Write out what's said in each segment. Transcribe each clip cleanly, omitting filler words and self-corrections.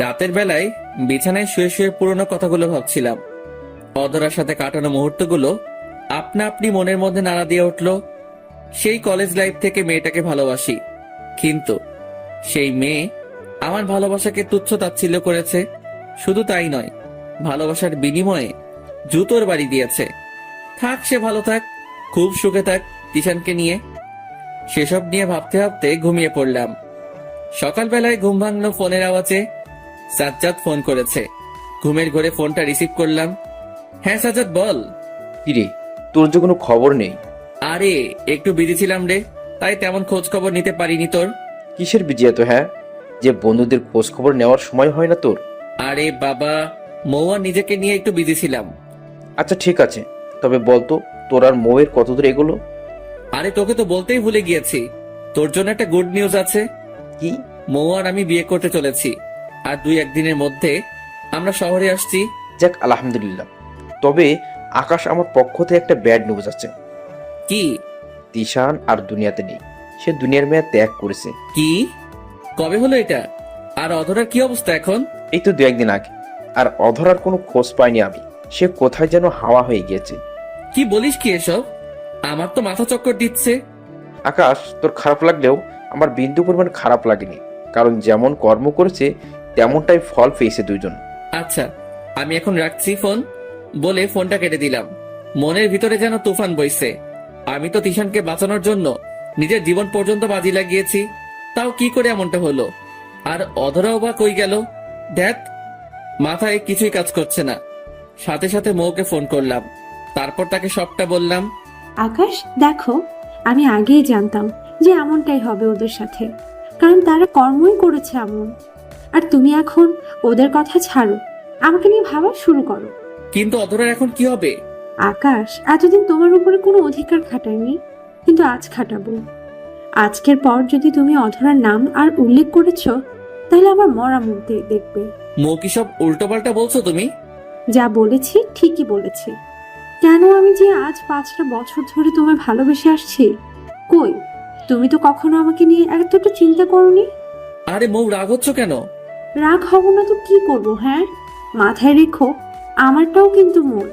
রাতের বেলায় বিছানায় শুয়ে শুয়ে পুরনো কথাগুলো ভাবছিলাম। অধরার সাথে কাটানো মুহূর্তগুলো আপনা আপনি মনের মধ্যে নাড়া দিয়ে উঠল। সেই কলেজ লাইফ থেকে মেয়েটাকে ভালোবাসি, কিন্তু সেই মেয়ে আমার ভালোবাসাকে তুচ্ছ তাচ্ছিল্য করেছে। শুধু তাই নয়, ভালোবাসার বিনিময়ে জুতোর বাড়ি দিয়েছে। থাক, সে ভালো থাক, খুব সুখে থাক তিশানকে নিয়ে। সেসব নিয়ে ভাবতে ভাবতে ঘুমিয়ে পড়লাম। সকালবেলায় ঘুম ভাঙলো ফোনের আওয়াজে। সাজ্জাদ ফোন করেছে। ঘুমের ঘোরে ফোনটা রিসিভ করলাম। হ্যাঁ সাজ্জাদ, বল। কিরে, তোর যে কোনো খবর নেই? আরে একটু বিজি ছিলাম রে, তাই তেমন খোঁজ খবর নিতে পারিনি তোর। কিসের বিজি এত? হ্যাঁ, যে বন্ধুদের খোঁজ খবর নেওয়ার সময় হয় না তোর? আরে বাবা, মৌয়া নিজেকে নিয়ে একটু বিজি ছিলাম। আচ্ছা ঠিক আছে, তবে বলতো তোর আর মৌয়ের কতদূর এগুলো? আরে তোকে তো বলতেই ভুলে গিয়েছি, তোর জন্য একটা গুড নিউজ আছে। কি? মৌ আর আমি বিয়ে করতে চলেছি, আর 2-1 দিনের মধ্যে আমরা শহরে আসছি। যাক আলহামদুলিল্লাহ। তবে আকাশ, আমার পক্ষ থেকে একটা ব্যাড নিউজ আছে। কি? তিশান আর দুনিয়াতে নেই, সে দুনিয়ার মেয়ে ত্যাগ করেছে। কি? কবে হলো এটা? আর অধরার কি অবস্থা এখন? এই তো 2-1 দিন আগে। আর অধরার কোনো খোঁজ পাইনি আমি, সে কোথায় যেন হাওয়া হয়ে গিয়েছে। কি বলিস কি এসব? আমার তো মাথা চক্কর দিচ্ছে। আকাশ, তোর খারাপ লাগলেও আমার বিন্দু পরিমাণ খারাপ লাগেনি, কারণ যেমন কর্ম করেছে তেমনটাই ফল পেয়েছে দুইজন। আচ্ছা, আমি এখন রাখছি ফোন বলে ফোনটা কেটে দিলাম। মনের ভিতরে যেন তুফান বইছে। আমি তো তিশানকে বাঁচানোর জন্য নিজের জীবন পর্যন্ত বাজি লাগিয়েছি, তাও কি করে এমনটা হলো? আর অধরাও বা কই গেল? দেখ, মাথায় কিছুই কাজ করছে না। সাথে সাথে মৌকে ফোন করলাম, তারপর তাকে সবটা বললাম। আকাশ, দেখো, আমি আগেই জানতাম যে এমনটাই হবে ওদের সাথে, কারণ তারা কর্মই করেছে এমন। আর তুমি এখন ওদের কথা ছাড়ো, আমাকে নিয়ে ভাবা শুরু করো। কিন্তু অধরার এখন কি হবে? আকাশ, এতদিন তোমার উপরে কোনো অধিকার খাটাইনি, কিন্তু আজ খাটাবো। আজকের পর যদি তুমি অধরার নাম আর উল্লেখ করেছো, তাহলে আমার মরা মুখ দেখবে। মৌ, কি সব উল্টোপাল্টা বলছো তুমি? যা বলেছি ঠিকই বলেছি। কেন, আমি যে আজ 5টা বছর ধরে তোমায় ভালোবেসে আসছি, কই তুমি তো কখনো আমাকে নিয়ে এতটা চিন্তা করোনি। আরে মৌ, রাগ হচ্ছ কেন? রাগ হব না তো কি করব? হ্যাঁ, মাথায় রেখো, আমারটাও কিন্তু মন।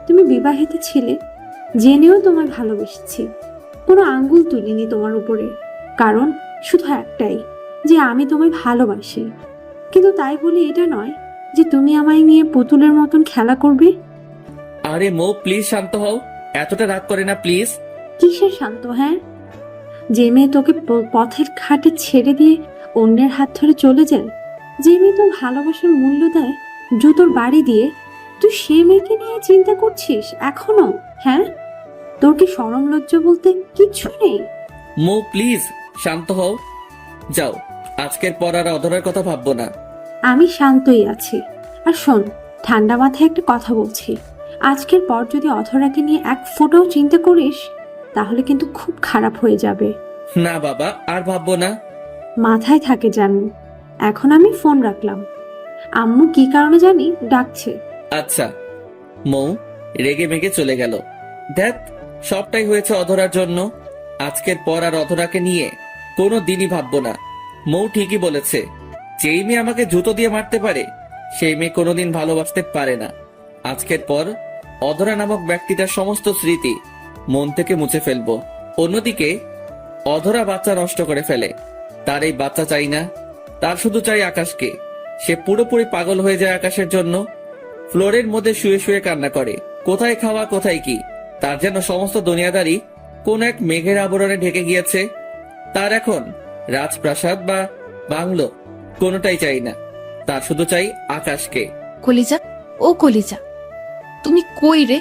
তুমি বিবাহিত ছিলে, জেনেও তোমায় ভালোবেসেছি। কোনো আঙ্গুল তুলিনি তোমার উপরে, কারণ শুধু একটাই, যে আমি তোমায় ভালোবাসি। কিন্তু তাই বলে এটা নয় যে তুমি আমায় নিয়ে পুতুলের মতন খেলা করবে। আরে মৌ, প্লিজ শান্ত হও, এতটা রাগ করে না প্লিজ। কিসের শান্ত? হ্যাঁ, যে মেয়ে তোকে পথের ঘাটে ছেড়ে দিয়ে অন্যের হাত ধরে চলে যায়, যে মেয়ে তোর ভালোবাসার মূল্য দেয় জুতোর বাড়ি দিয়ে, তুই সে মেয়েকে নিয়ে চিন্তা করছিস এখনো? হ্যাঁ, তোর কি শরম লজ্জা বলতে কিচ্ছু নেই? মৌ প্লিজ শান্ত হও, যাও, আজকের পর আর অধরার কথা ভাববো না। আমি শান্তই আছি। আর শোন, ঠান্ডা মাথায় একটা কথা বলছি, আজকের পর যদি অধরাকে নিয়ে এক ফোঁটাও চিন্তা করিস, তাহলে কিন্তু খুব খারাপ হয়ে যাবে। না বাবা, আর ভাববো না। মাথায় থাকে জানি। এখন আমি ফোন রাখলাম, আম্মু কি কারণে জানি ডাকছে। আচ্ছা। মৌ রেগে মেগে চলে গেল। দেখ, সবটাই হয়েছে অধরার জন্য। আজকের পর আর অধরাকে নিয়ে কোনো দিনই ভাববো না। মৌ ঠিকই বলেছে, যেই মেয়ে আমাকে জুতো দিয়ে মারতে পারে, সেই মেয়ে কোনোদিন ভালোবাসতে পারে না। আজকের পর অধরা নামক ব্যক্তিটার সমস্ত স্মৃতি মন থেকে মুছে ফেলবো। অন্যদিকে অধরা বাচ্চা নষ্ট করে ফেলে, তার এই বাচ্চা চাই না, তার শুধু চাই আকাশকে। সে পুরোপুরি পাগল হয়ে যায় আকাশের জন্য। ফ্লোরের মধ্যে শুয়ে শুয়ে কান্না করে, কোথায় খাওয়া কোথায় কি, তার যেন সমস্ত দুনিয়াদারি কোন এক মেঘের আবরণে ঢেকে গিয়েছে। তার এখন রাজপ্রাসাদ বা বাংলো কোনোটাই চাই না, তার শুধু চাই আকাশকে। কলিজা, ও কলিজা, তুমি কই রে?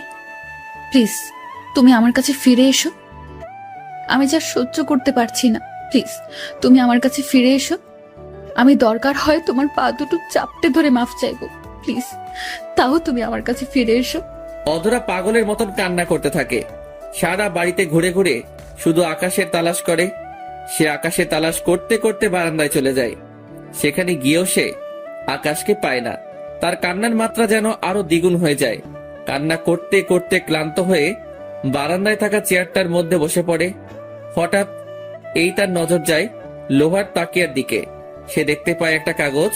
প্লিজ তুমি আমার কাছে ফিরে এসো। আমি যা সহ্য করতে পারছি না, প্লিজ তুমি আমার কাছে ফিরে এসো। আমি দরকার হয় তোমার পা দুটো চাপটে ধরে মাফ চাইবো, প্লিজ তাও তুমি আমার কাছে ফিরে এসো। অধরা পাগলের মতন কান্না করতে থাকে। সারা বাড়িতে ঘুরে ঘুরে শুধু আকাশের তালাশ করে। সে আকাশের তালাশ করতে করতে বারান্দায় চলে যায়। সেখানে গিয়েও সে আকাশকে পায় না। তার কান্নার মাত্রা যেন আরো দ্বিগুণ হয়ে যায়। কান্না করতে করতে ক্লান্ত হয়ে বারান্দায় থাকা চেয়ারটার মধ্যে বসে পড়ে। হঠাৎ এই তার নজর যায় লোহার তাকিয়ার দিকে। সে দেখতে পায় একটা কাগজ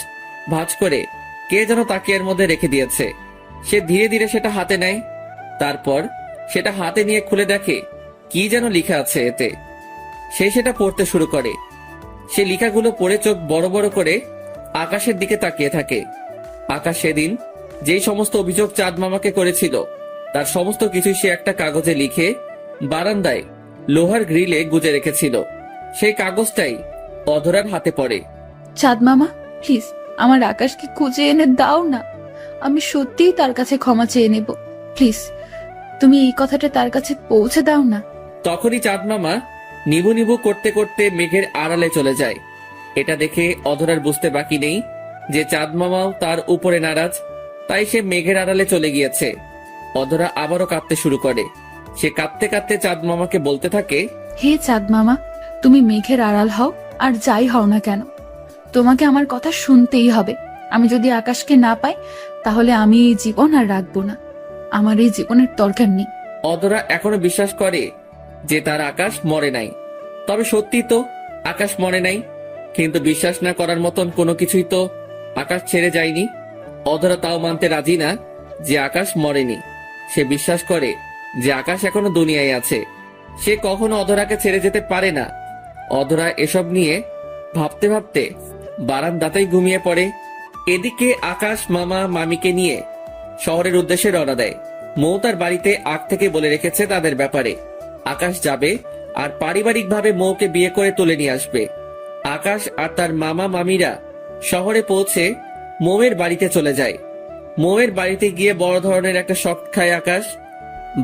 ভাঁজ করে কে যেন তাকিয়ার মধ্যে রেখে দিয়েছে। সে ধীরে ধীরে সেটা হাতে নেয়। তারপর সেটা হাতে নিয়ে খুলে দেখে কি যেন লেখা আছে এতে। সে সেটা পড়তে শুরু করে। সে লেখাগুলো পড়ে চোখ বড় বড় করে আকাশের দিকে তাকিয়ে থাকে। আকাশ সেদিন যেই সমস্ত অভিযোগ চাঁদ মামাকে করেছিল তার সমস্ত কিছু সে একটা কাগজে লিখে বারান্দায় লোহার গ্রিলে গুজে রেখেছিল। সেই কাগজটাই অধরার হাতে পড়ে। চাঁদ মামা, প্লিজ আমার আকাশকে খুঁজে এনে দাও না। আমি সত্যিই তার কাছে ক্ষমা চেয়ে নেব। প্লিজ তুমি এই কথাটা তার কাছে পৌঁছে দাও না। তখনই চাঁদ মামা নিবু নিবু করতে করতে মেঘের আড়ালে চলে যায়। এটা দেখে অধরার বুঝতে বাকি নেই যে চাঁদ মামাও তার উপরে নারাজ, তাই সে মেঘের আড়ালে চলে গিয়েছে। অধরা আবারও কাঁদতে শুরু করে। সে কাঁদতে কাঁদতে চাঁদ মামাকে বলতে থাকে, হে চাঁদ মামা, তুমি মেঘের আড়াল হও আর যাই হও না কেন, তোমাকে আমার কথা শুনতেই হবে। আমি যদি আকাশকে না পাই তাহলে আমি এই জীবন আর রাখবো না। আমার এই জীবনের দরকার নেই। অধরা এখনো বিশ্বাস করে যে তার আকাশ মরে নাই। তবে সত্যি তো আকাশ মরে নাই, কিন্তু বিশ্বাস না করার মতন কোনো কিছুই তো আকাশ ছেড়ে যায়নি। অধরা তাও মানতে রাজি না যে আকাশ মরেনি। সে বিশ্বাস করে যে আকাশ এখনো দুনিয়ায় আছে। সে কখনো অধরাকে ছেড়ে যেতে পারে না। অধরা এসব নিয়ে ভাবতে ভাবতে বারান্দাতেই ঘুমিয়ে পড়ে। এদিকে আকাশ মামা মামিকে নিয়ে শহরের উদ্দেশ্যে রওনা দেয়। মৌ তার বাড়িতে আগ থেকে বলে রেখেছে তাদের ব্যাপারে। আকাশ যাবে আর পারিবারিকভাবে মৌকে বিয়ে করে তুলে নিয়ে আসবে। আকাশ আর তার মামা মামিরা শহরে পৌঁছে মৌয়ের বাড়িতে চলে যায়। মৌয়ের বাড়িতে গিয়ে বড় ধরনের একটা শক খায় আকাশ।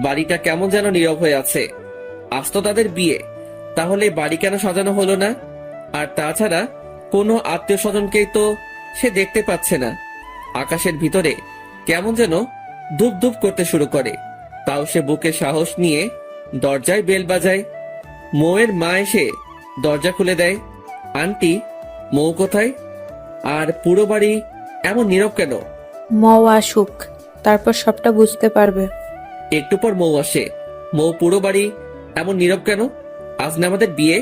বাড়িটা কেমন যেন নীরব হয়ে আছে। আজ তো তাদের বিয়ে, তাহলে বাড়ি কেন সাজানো হলো না? আর তাছাড়া কোনো আত্মীয় স্বজনকেই তো সে দেখতে পাচ্ছে না। আকাশের ভিতরে কেমন যেন ধুপ ধুপ করতে শুরু করে। তাও সে বুকে সাহস নিয়ে দরজায় বেল বাজায়। মৌয়ের মা এসে দরজা খুলে দেয়। আন্টি, মৌ কোথায়? আর পুরো বাড়ি এমন নীরব কেন? মৌ আসুক, তারপর সবটা বুঝতে পারবে। একটু পর মৌ আসে। মৌ, পুরো বাড়ি এমন নীরব কেন? আজ না আমাদের বিয়ে?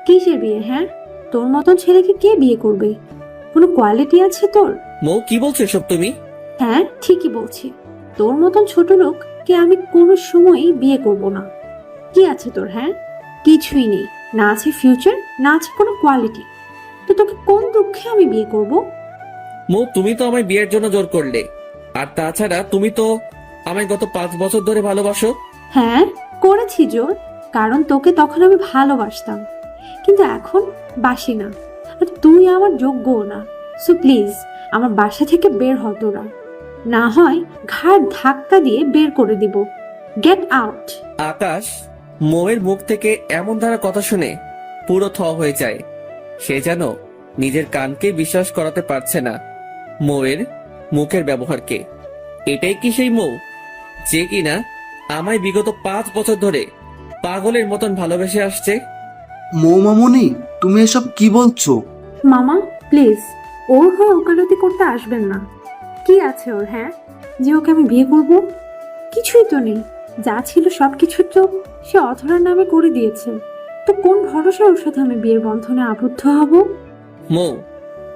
কিসের বিয়ে? হ্যাঁ, তোর মতন ছেলেকে কে বিয়ে করবে? কোনো কোয়ালিটি আছে তোর? মৌ, কি বলছো এসব তুমি? হ্যাঁ, ঠিকই বলছি। তোর মতন ছোট লোক কে আমি কোনো সময়ই বিয়ে করব না। কি আছে তোর? হ্যাঁ, কিছুই নেই। না আছে ফিউচার, না আছে কোনো কোয়ালিটি। তো তোকে কোন দুঃখে আমি বিয়ে করব? মৌ, তুমি তো আমায় বিয়ের জন্য জোর করলে। আর তাছাড়া তুমি তো আমায় গত 5 বছর ধরে ভালোবাসো। হ্যাঁ, করেছি জোর, কারণ তোকে তখন আমি ভালোবাসতাম, কিন্তু এখন বাসি না। আর তুই আমার যোগ্যও না। সো প্লিজ আমার বাসা থেকে বের হ তোরা, না হয় ঘাড় ধাক্কা দিয়ে বের করে দিব। Get out. আকাশ মৌয়ের মুখ থেকে এমন ধারা কথা শুনে পুরো থ হয়ে যায়। সে যেন নিজের কানকে বিশ্বাস করাতে পারছে না মৌয়ের মুখের ব্যবহারকে। এটাই কি সেই মৌ যে কিনা আমায় বিগত 5 বছর ধরে পাগলের মতন ভালোবেসে আসছে? মৌমামনি, তুমি এসব কি বলছো? মামা প্লিজ, ওর হয়ে ওকালতি করতে আসবেন না। কি আছে ওর, হ্যাঁ, যে ওকে আমি বিয়ে করব? কিছুই তো নেই। যা ছিল সবকিছু তো সে অধরার নামে করে দিয়েছে। তো কোন ভরসা ওর সাথে আমি বিয়ের বন্ধনে আবদ্ধ হব? মৌ,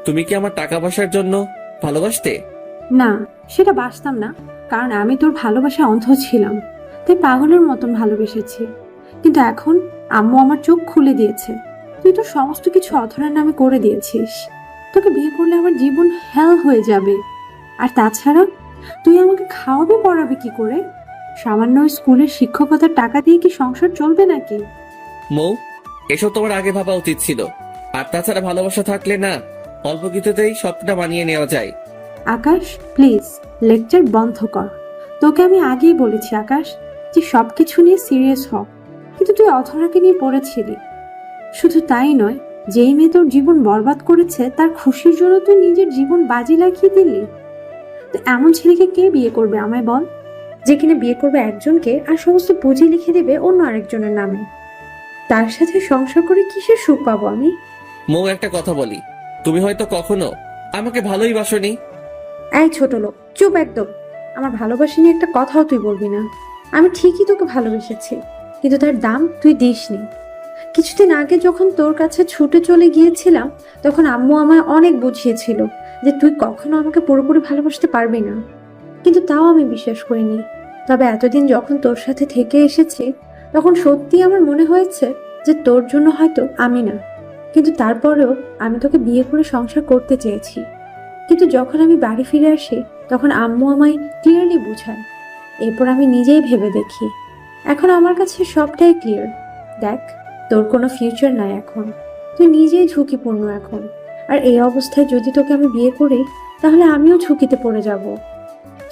তুমি কি আমার টাকা পয়সার জন্য ভালোবাসতে? না, সেটা বাসতাম না, কারণ আমি তোর ভালোবাসা অন্ধ ছিলাম, তাই পাগলের মতন ভালোবেসেছি। কিন্তু এখন আম্মু আমার চোখ খুলে দিয়েছে। তুই তো সমস্ত কিছু অধরার নামে করে দিয়েছিস। তোকে বিয়ে করলে আমার জীবন হেল হয়ে যাবে। আর তাছাড়া তুই আমাকে খাওয়াবে পড়াবে কি করে? সামান্য ওই স্কুলের শিক্ষকতার টাকা দিয়ে কি সংসার চলবে নাকি? মৌ, এসব তোমার আগে ভাবা উচিত ছিল। আর তাছাড়া ভালোবাসা থাকলে না অল্প কিছুতেই সবটা মানিয়ে নেওয়া যায়। আকাশ প্লিজ লেকচার বন্ধ কর। তোকে আমি আগেই বলেছি আকাশ, যে সবকিছু নিয়ে সিরিয়াস হ। কিন্তু তুই অধরাকে নিয়ে পড়েছিলি। শুধু তাই নয়, যেই মেয়ে তোর জীবন বরবাদ করেছে তার খুশির জন্য তুই নিজের জীবন বাজি লাগিয়ে দিলি। তো এমন ছেলেকে কে বিয়ে করবে আমায় বল, যে কিনা বিয়ে করবে একজনকে আর সমস্ত পুঁজি লিখে দেবে অন্য আরেকজনের নামে? তার সাথে সংসার করে কিসের সুখ পাবো আমি? মৌ, একটা কথা বলি, তুমি হয়তো কখনো আমাকে ভালোই বাসনি। এই ছোট লোক, চুপ একদম। আমার ভালোবাসা নিয়ে একটা কথাও তুই বলবি না। আমি ঠিকই তোকে ভালোবেসেছি, কিন্তু তার দাম তুই দিসনি। কিছুদিন আগে যখন তোর কাছে ছুটে চলে গিয়েছিলাম, তখন আম্মু আমায় অনেক বুঝিয়েছিল যে তুই কখনো আমাকে পুরোপুরি ভালোবাসতে পারবি না, কিন্তু তাও আমি বিশ্বাস করিনি। তবে এতদিন যখন তোর সাথে থেকে এসেছি, তখন সত্যি আমার মনে হয়েছে যে তোর জন্য হয়তো আমি না, কিন্তু তারপরেও আমি তোকে বিয়ে করে সংসার করতে চেয়েছি। কিন্তু যখন আমি বাড়ি ফিরে আসি, তখন আম্মু আমায় ক্লিয়ারলি বুঝায়। এরপর আমি নিজেই ভেবে দেখি, এখন আমার কাছে সবটাই ক্লিয়ার। দেখ, তোর কোনো ফিউচার নাই এখন, তুই নিজেই ঝুঁকিপূর্ণ এখন। আর এই অবস্থায় যদি তোকে আমি বিয়ে করি, তাহলে আমিও ঝুঁকিতে পড়ে যাব।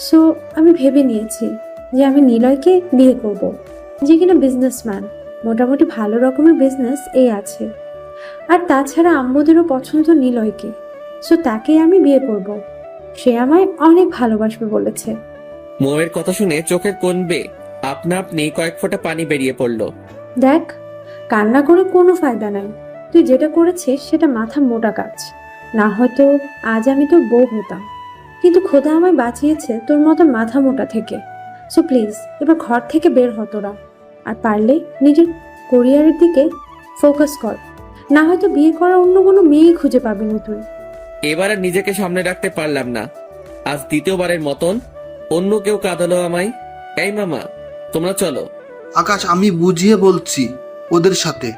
সো আমি ভেবে নিয়েছি যে আমি নিলয়কে বিয়ে করব, যে কিনা বিজনেসম্যান, মোটামুটি ভালো রকমের বিজনেস এই আছে। আর তাছাড়া আম্মুদেরও পছন্দ নিলয়কে, সো তাকেই আমি বিয়ে করব। সে আমায় অনেক ভালোবাসবে বলেছে। মৌয়ের কথা শুনে চোখের কোণ বেয়ে আপনা আপনি কয়েক ফোঁটা পানি বেরিয়ে পড়ল। দেখ, কান্না করে কোনো ফায়দা নাই। তুই যেটা করেছিস সেটা মাথা মোটা কাজ, না হয়তো আজ আমি তোর বউ হতাম। কিন্তু খোদা আমায় বাঁচিয়েছে তোর মতো মাথা মোটা থেকে। সো প্লিজ এবার ঘর থেকে বের হ তোরা, আর পারলে নিজের কোরিয়ারের দিকে ফোকাস কর, না হয়তো বিয়ে করার অন্য কোনো মেয়েই খুঁজে পাবি না তুই। এবার আর নিজেকে সামনে রাখতে পারলাম না। আজ দ্বিতীয়বারের মতন অন্য কেউ কাঁদালো আমায়। এই মামা, তোমরা চলো। আকাশ, আমি বুঝিয়ে বলছি ওদের সাথে।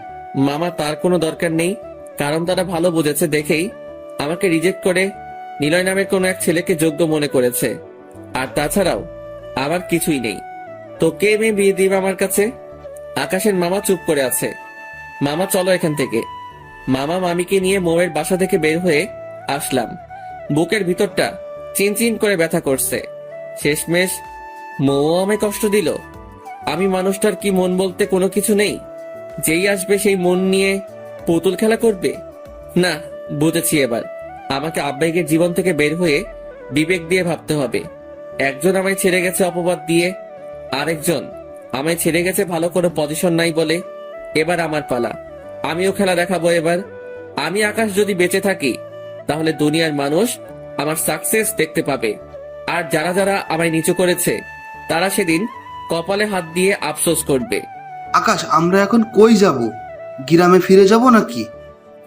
মামা, তার কোনো দরকার নেই, কারণ তারা ভালো বুঝেছে দেখেই আমাকে রিজেক্ট করে নিলয় নামের কোনো এক ছেলেকে যোগ্য মনে করেছে। আর তাছাড়াও আমার কিছুই নেই, তো কে মেয়ে বিয়ে দিবে আমার কাছে? আকাশের মামা চুপ করে আছে। মামা চলো এখান থেকে। মামা মামিকে নিয়ে মৌয়ের বাসা থেকে বের হয়ে আসলাম। বুকের ভিতরটা চিনচিন করে ব্যথা করছে। শেষমেশ মৌ আমায় কষ্ট দিল। আমি মানুষটার কি মন বলতে কোনো কিছু নেই, যেই আসবে সেই মন নিয়ে পুতুল খেলা করবে? না, বুঝেছি এবার। আমাকে আবেগের জীবন থেকে বের হয়ে বিবেক দিয়ে ভাবতে হবে। একজন আমায় ছেড়ে গেছে অপবাদ দিয়ে, আরেকজন আমায় ছেড়ে গেছে ভালো কোনো পজিশন নাই বলে। এবার আমার পালা, আমিও খেলা দেখাবো এবার। আমি আকাশ যদি বেঁচে থাকি, তাহলে দুনিয়ার মানুষ আমার সাকসেস দেখতে পাবে। আর যারা যারা আমায় নিচু করেছে, তারা সেদিন কপালে হাত দিয়ে আফসোস করবে। আকাশ, আমরা এখন কই যাব? গ্রামে ফিরে যাব নাকি?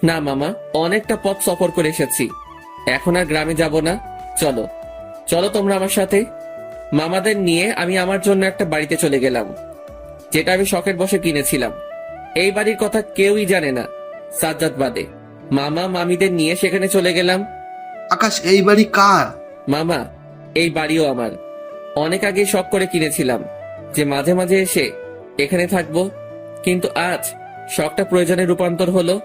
না মামা, অনেকটা পথ সফর করে এসেছি, এখন আর গ্রামে যাব না। চলো চলো তোমরা আমার সাথে। মামাদের নিয়ে আমি আমার জন্য একটা বাড়িতে চলে গেলাম, যেটা আমি শখের বসে কিনেছিলাম। এই বাড়ির কথা কেউই জানে না, সাজ্জাদ বাদে। মামা মামিদের নিয়ে সেখানে চলে গেলাম। আকাশ, এই বাড়ি কার? মামা, এই বাড়িও আমার। অনেক আগে শখ করে কিনেছিলাম যে মাঝে মাঝে এসে এখানে থাকবো, কিন্তু আজ শখটা প্রয়োজনে রূপান্তর হলো।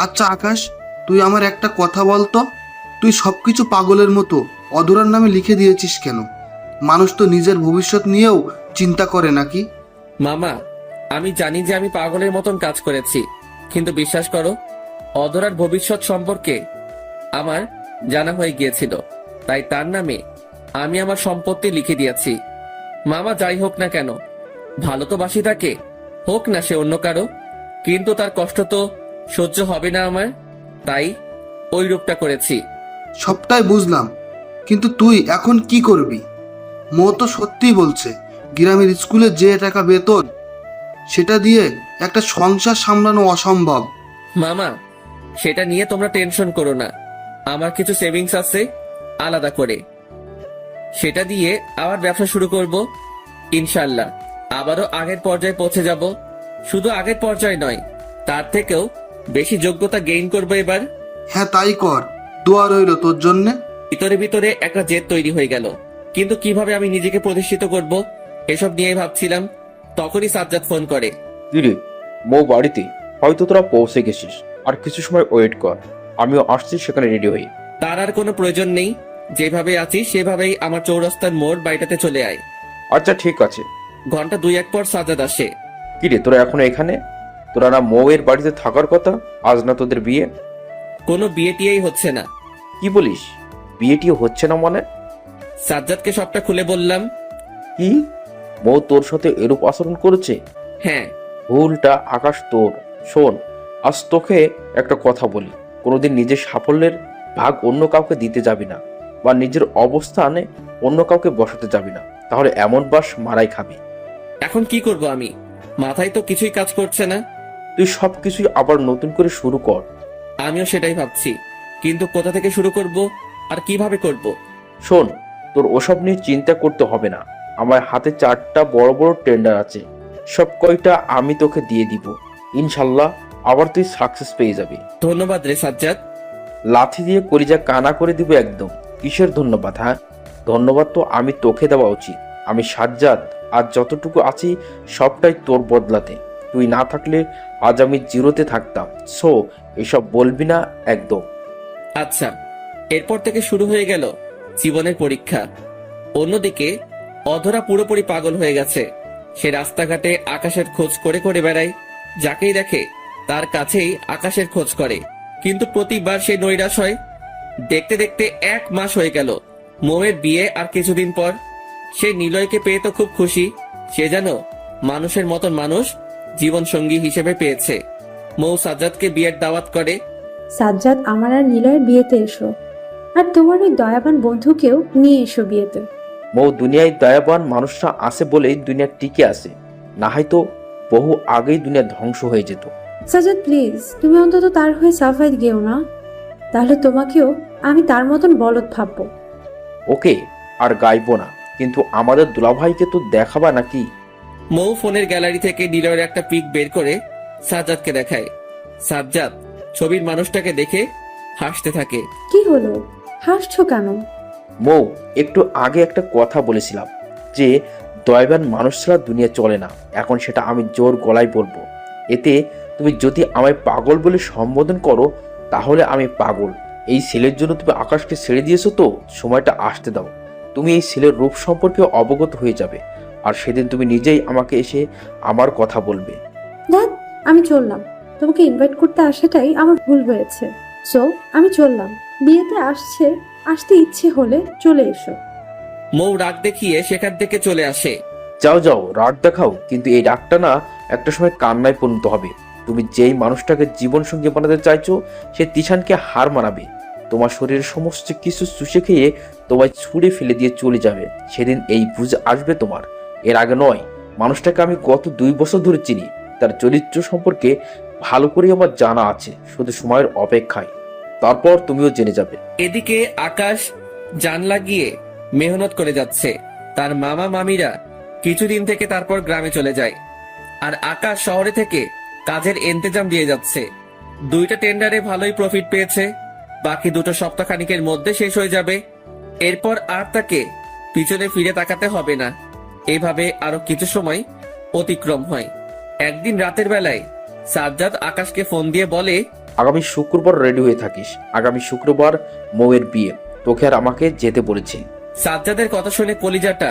আচ্ছা আকাশ, তুই আমার একটা কথা বলতো, তুই সবকিছু পাগলের মতো অধরার নামে লিখে দিয়েছিস কেন? মানুষ তো নিজের ভবিষ্যৎ নিয়েও চিন্তা করে নাকি? মামা, আমি জানি যে আমি পাগলের মতন কাজ করেছি, কিন্তু বিশ্বাস করো, অধরার ভবিষ্যৎ সম্পর্কে আমার জানা হয়ে গিয়েছিল, তাই তার নামে আমি আমার সম্পত্তি লিখে দিয়েছি। মামা, যাই হোক না কেন, ভালো তো বাসি তাকে, হোক না সে অন্য কারো, কিন্তু তার কষ্ট তো সহ্য হবে না আমার, তাই ওই রূপটা করেছি। সবটাই বুঝলাম, কিন্তু তুই এখন কি করবি? মো তো সত্যিই বলছে, গ্রামের স্কুলে যে টাকা বেতন, সেটা দিয়ে একটা সংসার সামলানো অসম্ভব। মামা, সেটা নিয়ে তোমরা টেনশন করো না, আমার কিছু সেভিংস আছে আলাদা করে, সেটা দিয়ে আবার ব্যবসা শুরু করব ইনশাল্লাহ। আবারও আগের পর্যায়ে পৌঁছে যাব। শুধু আগের পর্যায়ে নয়, তার থেকেও বেশি যোগ্যতা গেইন করবো এবার। হ্যাঁ, তাই কর, দোয়া রইল তোর জন্যে। ভিতরে ভিতরে একটা জেদ তৈরি হয়ে গেল, কিন্তু কিভাবে আমি নিজেকে প্রতিষ্ঠিত করব এসব নিয়ে ভাবছিলাম। তখনই সাজ্জাদ ফোন করে। দিদি, মৌ বাড়িতে, হয়তো তোরা পৌঁছে গেছিস, আর কিছু সময় ওয়েট কর, আমিও আসছি সেখানে রেডি হই। তার আর কোনো প্রয়োজন নেই, যেভাবে আছি সেভাবেই আমার চৌরাস্তার মোড় বাড়িটাতে চলে আয়। আচ্ছা ঠিক আছে। ঘন্টা 2-1 পর সাজ্জাদ আসে। কিরে, তোরা এখনো এখানে? তোরা না মৌয়ের বাড়িতে থাকার কথা? আজ না তোদের বিয়ে? কোনো বিয়ে টিয়েই হচ্ছে না। কি বলিস? বিয়েটিও হচ্ছে না মানে? সাজ্জাদকে সবটা খুলে বললাম। কি, মৌ তোর সাথে এরূপ আচরণ করেছে? হ্যাঁ। ভুলটা আকাশ তোর। শোন, আজ তোকে একটা কথা বলি, কোনোদিন নিজের সাফল্যের ভাগ অন্য কাউকে দিতে যাবি না, বা নিজের অবস্থানে অন্য কাউকে বসাতে যাবি না, তাহলে এমন বাস মারাই খাবি। এখন কি করব আমি? মাথায় তো কিছুই কাজ করছে না। তুই সবকিছুই আবার নতুন করে শুরু কর। আমিও সেটাই ভাবছি, কিন্তু কোথা থেকে শুরু করব আর কিভাবে করব? শোন, তোর ওসব নিয়ে চিন্তা করতে হবে না। আমার হাতে 4টা বড় বড় টেন্ডার আছে, সব কয়টা আমি তোকে দিয়ে দিব। ইনশাল্লাহ আবার তুই সাকসেস পেয়ে যাবি। ধন্যবাদ রে সাজ্জাদ। লাথি দিয়ে কলিজা কানা করে দিব একদম। কিসের ধন্যবাদ? হ্যাঁ, ধন্যবাদ তো আমি তোকে দেওয়া উচিত। আমি সাজ্জাদ, আজ যতটুকু আছি সবটাই তোর বদলাতে। তুই না থাকলে আজ আমি জিরোতে থাকতাম। সো এসব বলবি না একদম। আচ্ছা, এরপর থেকে শুরু হয়ে গেল জীবনের পরীক্ষা। অন্যদিকে অধরা পুরোপুরি পাগল হয়ে গেছে। সে রাস্তাঘাটে আকাশের খোঁজ করে করে বেড়ায়। যাকেই দেখে তার কাছেই আকাশের খোঁজ করে, কিন্তু প্রতিবার সে নৈরাশ হয়। দেখতে দেখতে 1 মাস হয়ে গেল। মৌয়ের বিয়ে আর কিছুদিন পর। সে নিলয়কে পেয়ে তো খুব খুশি। সে যেন মানুষের মতন মানুষ জীবন সঙ্গী হিসেবে পেয়েছে। মৌ সাজ্জাদকে বিয়ের দাওয়াত করে। সাজ্জাদ, আমার আর নিলয়ের বিয়েতে এসো, আর তোমার ওই দয়াবান বন্ধুকেও নিয়ে এসো বিয়েতে। মৌ, দুনিয়ায় দয়াবান মানুষরা আছে বলেই দুনিয়া টিকে আছে, না হয়তো বহু আগেই দুনিয়া ধ্বংস হয়ে যেত। সাজ্জাদ প্লিজ, তুমি অন্তত তার হয়ে সাফাই গেও না, তাহলে তোমাকেও আমি তার মতন বলদ ভাববো। ওকে, আর গাইবো না, কিন্তু আমাদের দুলাভাইকে তো দেখাবা নাকি? মৌ ফোনের গ্যালারি থেকে নিলয়ের একটা পিক বের করে সাজ্জাদকে দেখায়। সাজ্জাদ ছবির মানুষটাকে দেখে হাসতে থাকে। কি হলো, হাসছো কেন? মৌ, একটু আগে একটা কথা বলেছিলাম যে দয়াবান মানুষ ছাড়া দুনিয়া চলে না। এখন সেটা আমি জোর গলায় বলবো। এতে তুমি যদি আমায় পাগল বলে সম্বোধন করো তাহলে আমি পাগল। এই ছেলের জন্য তুমি আকাশকে ছেড়ে দিয়েছো, তো সময়টা আসতে দাও। তুমি এই ছেলের রূপ সম্পর্কে অবগত হয়ে যাবে, আর সেদিন তুমি নিজেই আমাকে এসে আমার কথা বলবে। দেখ, আমি চললাম। তোমাকে ইনভাইট করতে আসাটাই আমার ভুল হয়েছে। সো আমি চললাম। বিয়েতে আসতে ইচ্ছে হলে চলে এসো। মৌ রাগ দেখিয়ে সেখান থেকে চলে আসে। যাও যাও, রাগ দেখাও, কিন্তু এই রাগটা না একটা সময় কান্নায় পরিণত হবে। তুমি যেই মানুষটাকে জীবন সঙ্গী বানাতে চাইছো সে তিশানকে হার মানাবে। তোমার শরীরের সমস্ত কিছু চুষে খেয়ে তোমায় ছুঁড়ে ফেলে দিয়ে চলে যাবে। সেদিন এই বুঝ আসবে তোমার। এর আগে নয়। মানুষটাকে আমি গত 2 বছর ধরে চিনি। তার চরিত্র সম্পর্কে ভালো করে আমার জানা আছে, শুধু সময়ের অপেক্ষায়। তারপর তুমিও জেনে যাবে। এদিকে আকাশ জান লাগিয়ে মেহনত করে যাচ্ছে। তার মামা মামিরা কিছুদিন থেকে তারপর গ্রামে চলে যায়, আর আকাশ শহরে থেকে কাজের ইন্তজাম দিয়ে যাচ্ছে। 2টা টেন্ডারে ভালোই প্রফিট পেয়েছে। বাকি 2টো সপ্তাহখানিকের মধ্যে শেষ হয়ে যাবে। এরপর আর তাকে পিছনে ফিরে তাকাতে হবে না। এভাবে আরো কিছু সময় অতিক্রম হয়। একদিন রাতের বেলায় সাজ্জাদ আকাশকে ফোন দিয়ে বলে, আগামী শুক্রবার রেডি হয়ে থাকিস। আগামী শুক্রবার মৌয়ের বিয়ে, তোকে আর আমাকে যেতে বলেছি। সাজ্জাদের কথা শুনে কলিজাটা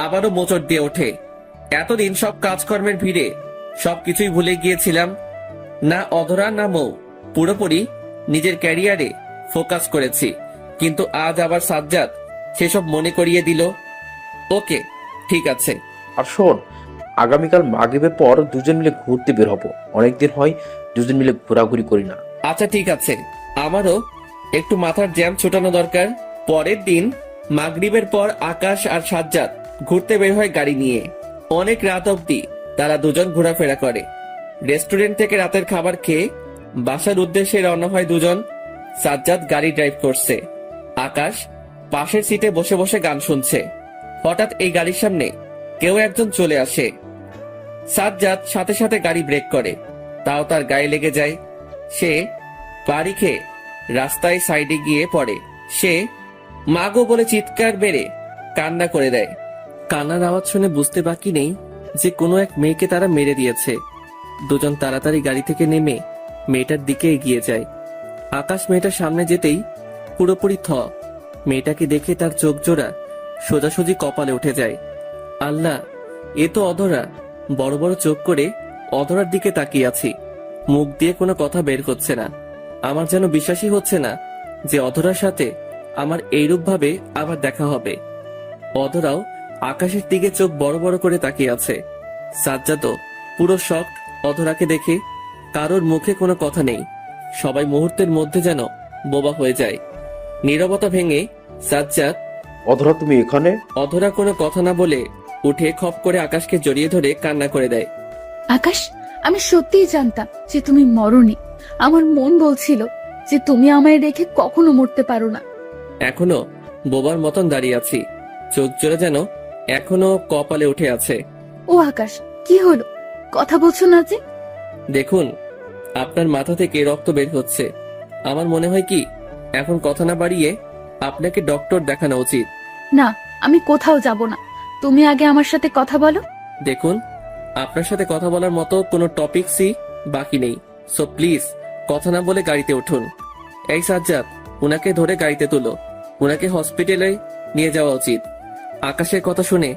আবারও মোচড় দিয়ে ওঠে। এতদিন সব কাজকর্মের ভিড়ে সবকিছুই ভুলে গিয়েছিলাম। না অধরা না মৌ, পুরোপুরি নিজের ক্যারিয়ারে ফোকাস করেছি। কিন্তু আজ আবার সাজ্জাদ সেসব মনে করিয়ে দিল। ওকে, ঠিক আছে। আর শোন, আগামীকাল মাগরিবের পর দুজন মিলে ঘুরতে বের হবো। অনেকদিন হয় দুজন মিলে ঘোরাঘুরি করি না। আচ্ছা ঠিক আছে, আমারও একটু মাথার জ্যাম ছুটানো দরকার। পরের দিন মাগরিবের পর আকাশ আর সাজ্জাদ ঘুরতে বের হয় গাড়ি নিয়ে। অনেক রাত অবধি তারা দুজন ঘোরাফেরা করে। রেস্টুরেন্ট থেকে রাতের খাবার খেয়ে বাসার উদ্দেশ্যে রওনা হয় দুজন। সাজ্জাদ গাড়ি ড্রাইভ করছে, আকাশ পাশের সিটে বসে বসে গান শুনছে। হঠাৎ এই গাড়ির সামনে কেউ একজন চলে আসে। সাজ্জাদ সাথে সাথে গাড়ি ব্রেক করে, তাও তার গায়ে লেগে যায়। সে বাড়ি খেয়ে রাস্তায় সাইডে গিয়ে পড়ে। সে মাগো বলে চিৎকার মেরে কান্না করে দেয়। কান্নার আওয়াজ শুনে বুঝতে বাকি নেই যে কোনো এক মেয়েকে তারা মেরে দিয়েছে। দুজন তাড়াতাড়ি গাড়ি থেকে নেমে মেয়েটার দিকে এগিয়ে যায়। আকাশ মেয়েটার সামনে যেতেই পুরোপুরি মেয়েটাকে দেখে তার চোখ জোড়া সোজাসুজি কপালে উঠে যায়। আল্লাহ, এ তো অধরা। বড় বড় চোখ করে অধরার দিকে তাকিয়ে আছি, মুখ দিয়ে কোনো কথা বের হচ্ছে না। আমার যেন বিশ্বাসই হচ্ছে না যে অধরার সাথে আমার এইরূপ ভাবে আবার দেখা হবে। অধরাও আকাশের দিকে চোখ বড় বড় করে তাকিয়ে আছে। সাজ্জাদও পুরো শক অধরাকে দেখে। কারোর মুখে কোনো কথা নেই, সবাই মুহূর্তের মধ্যে যেন বোবা হয়ে যায়। নীরবতা ভেঙে সাজ্জাদ, অধরা তুমি এখানে? অধরা কোনো কথা না বলে উঠে খপ করে আকাশকে জড়িয়ে ধরে কান্না করে দেয়। আকাশ, আমি সত্যিই জানতাম যে তুমি মরনি। আমার মন বলছিল যে তুমি আমায় রেখে কখনো মরতে পারো না। এখনো বোবার মতন দাঁড়িয়ে আছি, চোখ জোরে যেন এখনো কপালে উঠে আছে। ও আকাশ, কি হলো? কথা বলছো না যে? দেখুন, আপনার মাথা থেকে রক্ত বের হচ্ছে। আমার মনে হয় কি এখন কথা না বাড়িয়ে আপনাকে ডক্টর দেখানো উচিত। না, আমি কোথাও যাব না। তুমি আগে আমার সাথে কথা বলো। দেখুন, আপনার সাথে কথা বলার মতো কোনো টপিকসই বাকি নেই, সো প্লিজ কথা না বলে গাড়িতে উঠুন। এই সাজ্জাদ, উনাকে ধরে গাড়িতে তুলো, উনাকে হসপিটালে নিয়ে যাওয়া উচিত। আকাশের কথা শুনে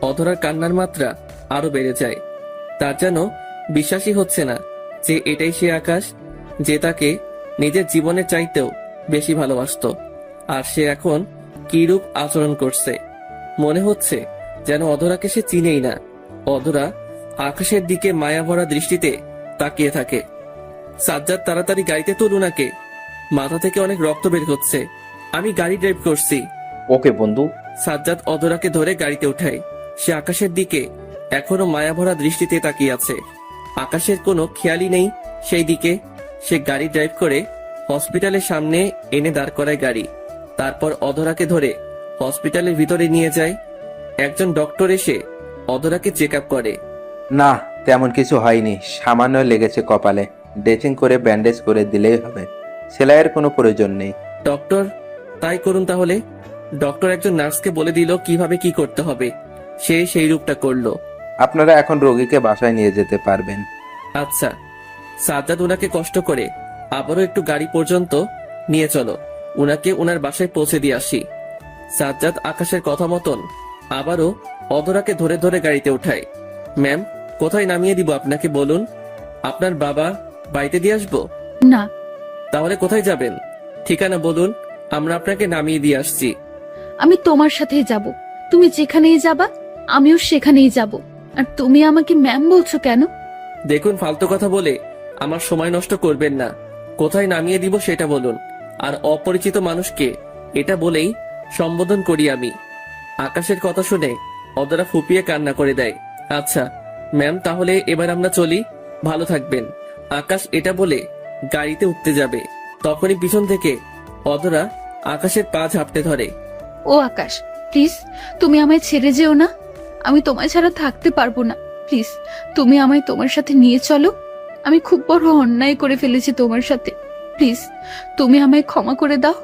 অধরার কান্নার মাত্রা আরো বেড়ে যায়। তার যেন বিশ্বাসই হচ্ছে না যে এটাই সে আকাশ, যে তাকে নিজের জীবনের চাইতেও বেশি ভালোবাসতো। আর সে এখন কিরূপ আচরণ করছে। মনে হচ্ছে যেন অধরাকে সে চিনেই না। অধরা আকাশের দিকে মায়া ভরা দৃষ্টিতে তাকিয়ে থাকে। সাজ্জাদ, তাড়াতাড়ি গাড়িতে তুল উনাকে, মাথা থেকে অনেক রক্ত বের হচ্ছে। আমি গাড়ি ড্রাইভ করছি। ওকে বন্ধু। সাজ্জাদ অধরাকে ধরে গাড়িতে উঠায়। সে আকাশের দিকে এখনো মায়া ভরা দৃষ্টিতে তাকিয়ে আছে। আকাশের কোনো খেয়ালই নেই সেই দিকে। সে গাড়ি ড্রাইভ করে হসপিটালের সামনে এনে দাঁড় করায় গাড়ি। তারপর অধরাকে ধরে হসপিটালের ভিতরে নিয়ে যায়। একজন ডক্টর এসে অধরাকে চেক আপ করে। না, তেমন কিছু হয়নি, সামান্য লেগেছে কপালে। ড্রেসিং করে ব্যান্ডেজ করে দিলেই হবে, সেলাইয়ের কোনো প্রয়োজন নেই। ডক্টর, তাই করুন তাহলে। ডক্টর একজন নার্সকে বলে দিল কিভাবে কি করতে হবে। সে সেই রূপটা করলো। আপনারা এখন রোগীকে বাসায় নিয়ে যেতে পারবেন। আচ্ছা। সাজ্জাদ উনাকে কষ্ট করে আবারও একটু গাড়ি পর্যন্ত নিয়ে চলো, উনাকে উনার বাসায় পৌঁছে দিয়ে আসি। সাজ্জাদ আকাশের কথা মতন আবারও অধরাকে ধরে ধরে গাড়িতে উঠায়। ম্যাম, কোথায় নামিয়ে দিব আপনাকে বলুন? আপনার বাবা বাড়িতে দিয়ে আসবো? না। তাহলে কোথায় যাবেন? ঠিকানা বলুন, আমরা আপনাকে নামিয়ে দিয়ে আসছি। আমি তোমার সাথেই যাব। তুমি যেখানেই যাবা আমিও সেখানেই যাব। আর তুমি আমাকে ম্যাম বলছো কেন? দেখুন, ফালতু কথা বলে আমার সময় নষ্ট করবেন না। কোথায় নামিয়ে দিব সেটা বলুন। আর অপরিচিত মানুষকে এটা বলেই সম্বোধন করি আমি। আকাশের কথা শুনে অধরা ফুপিয়ে কান্না করে দেয়। আচ্ছা ম্যাম, তাহলে এবার আমরা চলি, ভালো থাকবেন। আকাশ এটা বলে গাড়িতে উঠতে যাবে, তখনই পিছন থেকে অধরা আকাশের পা ঝাপটে ধরে। ও আকাশ, প্লিজ তুমি আমায় ছেড়ে যেও না। আমি তোমায় ছাড়া থাকতে পারবো না। প্লিজ তুমি আমায় তোমার সাথে নিয়ে চলো। আমি খুব বড় অন্যায় করে ফেলেছি তোমার সাথে। প্লিজ তুমি আমায় ক্ষমা করে দাও।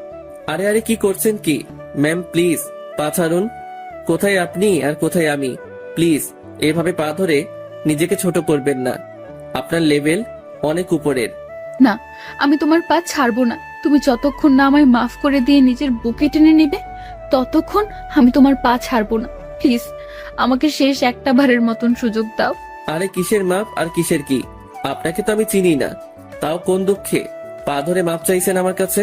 আরে আরে, কি করছেন কি ম্যাম? প্লিজ পা ছাড়ুন। কোথায় আপনি আর কোথায় আমি? প্লিজ এভাবে পা ধরে নিজেকে ছোট করবেন না। আপনার লেভেল অনেক উপরের। না, আমি তোমার পা ছাড়বো না। তুমি যতক্ষণ না আমায় মাফ করে দিয়ে নিজের বুকে টেনে নিবে ততক্ষণ আমি তোমার পা ছাড়বো না। প্লিজ আমাকে শেষ একটা বারের মতন সুযোগ দাও। আরে কিসের মাপ আর কিসের কি? আপনাকে তো আমি চিনি না, তাও কোন দুঃখে পা ধরে মাপ চাইছেন আমার কাছে?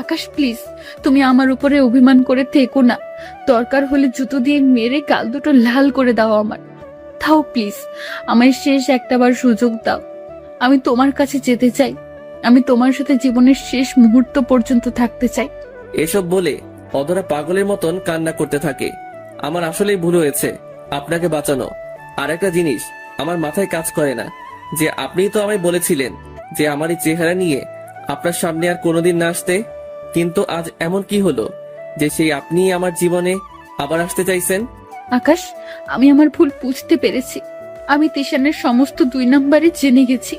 আকাশ, প্লিজ তুমি আমার উপরে অভিমান করে থেকো না। দরকার হলে জুতো দিয়ে মেরে গাল দুটো লাল করে দাও আমার। তাও প্লিজ আমায় শেষ একটাবার সুযোগ দাও। আমি তোমার কাছে যেতে চাই। আমি তোমার সাথে জীবনের শেষ মুহূর্ত পর্যন্ত থাকতে চাই। এসব বলে অধরা পাগলের মতন কান্না করতে থাকে। আমার আসলেই ভুল হয়েছে আপনাকে বাঁচানো। আর একটা জিনিস আমার মাথায় কাজ করে না, যে আপনিই তো আমায় বলেছিলেন যে আমার এই চেহারা নিয়ে আপনার সামনে আর কোনোদিন না আসতে। কিন্তু আজ এমন কি হলো যে সেই আপনিই আমার জীবনে আবার আসতে চাইছেন? আকাশ, আমি আমার ভুল বুঝতে পেরেছি। আমি তিশানের সমস্ত 2 নাম্বারে জেনে গেছি।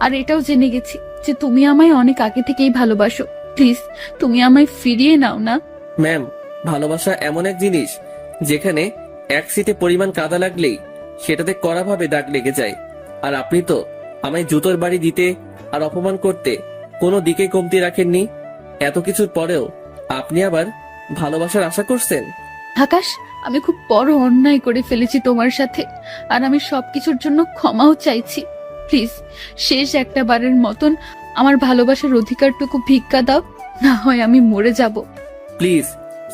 আর এটাও জেনে গেছি যে তুমি আমায় অনেক আগে থেকেই ভালোবাসো। প্লিজ তুমি আমায় ফিরিয়ে নাও না। ম্যাম, ভালোবাসা এমন এক জিনিস যেখানে এক সিটে পরিমাণ কাদা লাগলেই সেটাতে কড়াভাবে দাগ লেগে যায়। আর আপনি তো আমায় জুতোর বাড়ি দিতে আর অপমান করতে কোনো দিকে কমতি রাখেননি। এত কিছুর পরেও আপনি আবার ভালোবাসার আশা করছেন? আকাশ, আমি খুব বড় অন্যায় করে ফেলেছি তোমার সাথে। আর আমি সবকিছুর জন্য ক্ষমাও চাইছি। প্লিজ শেষ একটা বারের মতন আমার ভালোবাসার অধিকারটুকু ভিক্ষা দাও, না হয় আমি মরে যাব। প্লিজ,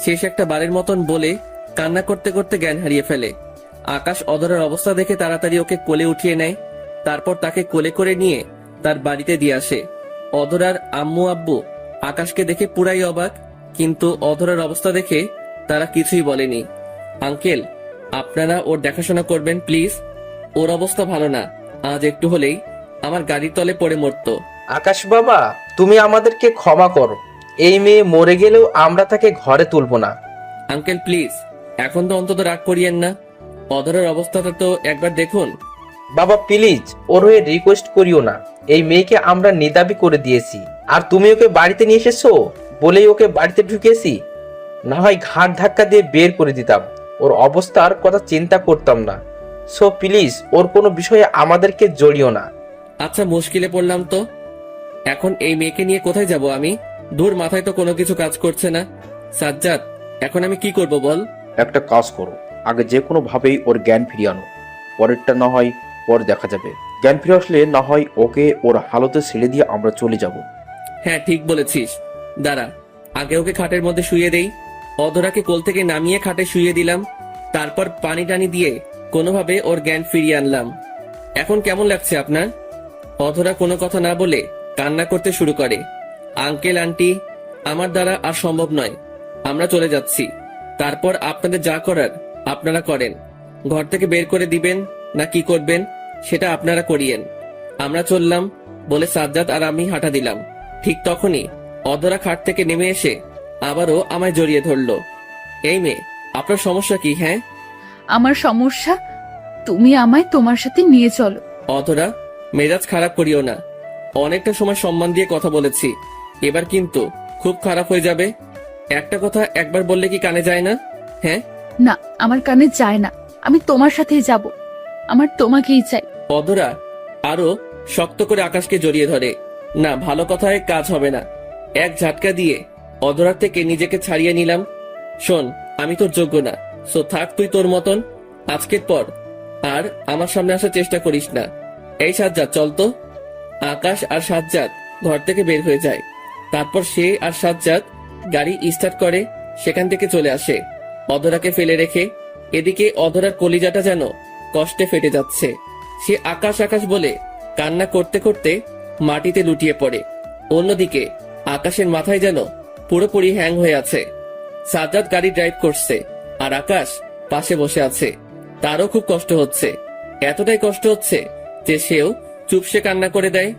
শেষ একটা বারের মতন বলে কান্না করতে করতে জ্ঞান হারিয়ে ফেলে। আকাশ অধরার অবস্থা দেখে তাড়াতাড়ি ওকে কোলে উঠিয়ে নেয়। তারপর তাকে কোলে করে নিয়ে তার বাড়িতে দিয়ে আসে। অধরার আম্মু আব্বু আকাশকে দেখে পুরাই অবাক, কিন্তু অধরার অবস্থা দেখে তারা কিছুই বলেনি। আঙ্কেল, আপনারা ওর দেখাশোনা করবেন প্লিজ। ওর অবস্থা ভালো না, আজ একটু হলেই আমার গাড়ির তলে পড়ে মরতো। আকাশ বাবা, তুমি আমাদেরকে ক্ষমা করো। এই মেয়ে মরে গেলেও আমরা তাকে ঘরে তুলবো না। আঙ্কেল প্লিজ, এখন তো অন্তত রাগ করিয়েন না। অধরের অবস্থাটা তো একবার দেখুন। বাবা প্লিজ, ওর হয়ে রিকোয়েস্ট করিও না। এই মেয়েকে আমরা নিদাবি করে দিয়েছি, আর তুমি ওকে বাড়িতে নিয়ে এসেছো বলেই ওকে বাড়িতে ঢুকিয়েছি। না হয় ঘাট ধাক্কা দিয়ে বের করে দিতাম, ওর অবস্থার কথা চিন্তা করতাম না। সো প্লিজ, ওর কোনো বিষয়ে আমাদেরকে জড়িও না। আচ্ছা, মুশকিলে পড়লাম তো। এখন এই মেয়েকে নিয়ে কোথায় যাব আমি? দূর, মাথায় তো কোনো কিছু কাজ করছে না। সাজ্জাদ, এখন আমি কি করব বল? একটা কাজ করো, আগে যে কোনো ভাবেই ওর জ্ঞান ফিরিয়ে আনো। পরেরটা না হয় পর দেখা যাবে। জ্ঞান ফিরে আসলে না হয় ওকে ওর হালতে ছেড়ে দিয়ে আমরা চলে যাব। হ্যাঁ, ঠিক বলেছিস। দাঁড়া, আগে ওকে খাটের মধ্যে শুইয়ে দেই। অধরাকে কোল থেকে নামিয়ে খাটে শুইয়ে দিলাম। তারপর পানি টানি দিয়ে কোনোভাবে ওর জ্ঞান ফিরিয়ে আনলাম। এখন কেমন লাগছে আপনার? অধরা কোনো কথা না বলে কান্না করতে শুরু করে। আঙ্কেল আন্টি, আমার দ্বারা আর সম্ভব নয়, আমরা চলে যাচ্ছি। তারপর আপনাদের যা করার আপনারা করেন। ঘর থেকে বের করে দিবেন না কি করবেন সেটা আপনারা করিয়েন। আমরা চললাম বলে সাজ্জাদ আর আমি হাঁটা দিলাম। ঠিক তখনই অধরা খাট থেকে নেমে এসে আবারও আমায় জড়িয়ে ধরলো। এই মেয়ে, আপনার সমস্যা কি? হ্যাঁ, আমার সমস্যা, তুমি আমায় তোমার সাথে নিয়ে চলো। অধরা, মেজাজ খারাপ করিও না। অনেকটা সময় সম্মান দিয়ে কথা বলেছি, এবার কিন্তু খুব খারাপ হয়ে যাবে। একটা কথা একবার বললে কি কানে যায় না? হ্যাঁ, না, আমার কানে যায় না। আমি তোমার সাথেই যাব, আমার তোমাকেই চাই। অধরা আরো শক্ত করে আকাশকে জড়িয়ে ধরে। না, ভালো কথায় কাজ হবে না। এক ঝাটকা দিয়ে অধরার থেকে নিজেকে ছাড়িয়ে নিলাম। শোন, আমি তোর যোগ্য না, সো থাক তুই তোর মতন। আজকের পর আর আমার সামনে আসার চেষ্টা করিস না। এই সাজ্জাদ, চল তো। আকাশ আর সাজ্জাদ ঘর থেকে বের হয়ে যায়। তারপর সে আর সাজ্জাদ গাড়ি স্টার্ট করে সেখান থেকে চলে আসে, অধরাকে ফেলে রেখে। এদিকে অধরার কলিজাটা যেন কষ্টে ফেটে যাচ্ছে। সে আকাশ আকাশ বলে কান্না করতে করতে মাটিতে লুটিয়ে পড়ে। অন্যদিকে আকাশের মাথায় যেন পুরোপুরি হ্যাং হয়ে আছে। সাজ্জাদ গাড়ি ড্রাইভ করছে আর আকাশ পাশে বসে আছে। তারও খুব কষ্ট হচ্ছে, এতটাই কষ্ট হচ্ছে যে সেও চুপসে কান্না করে দেয়।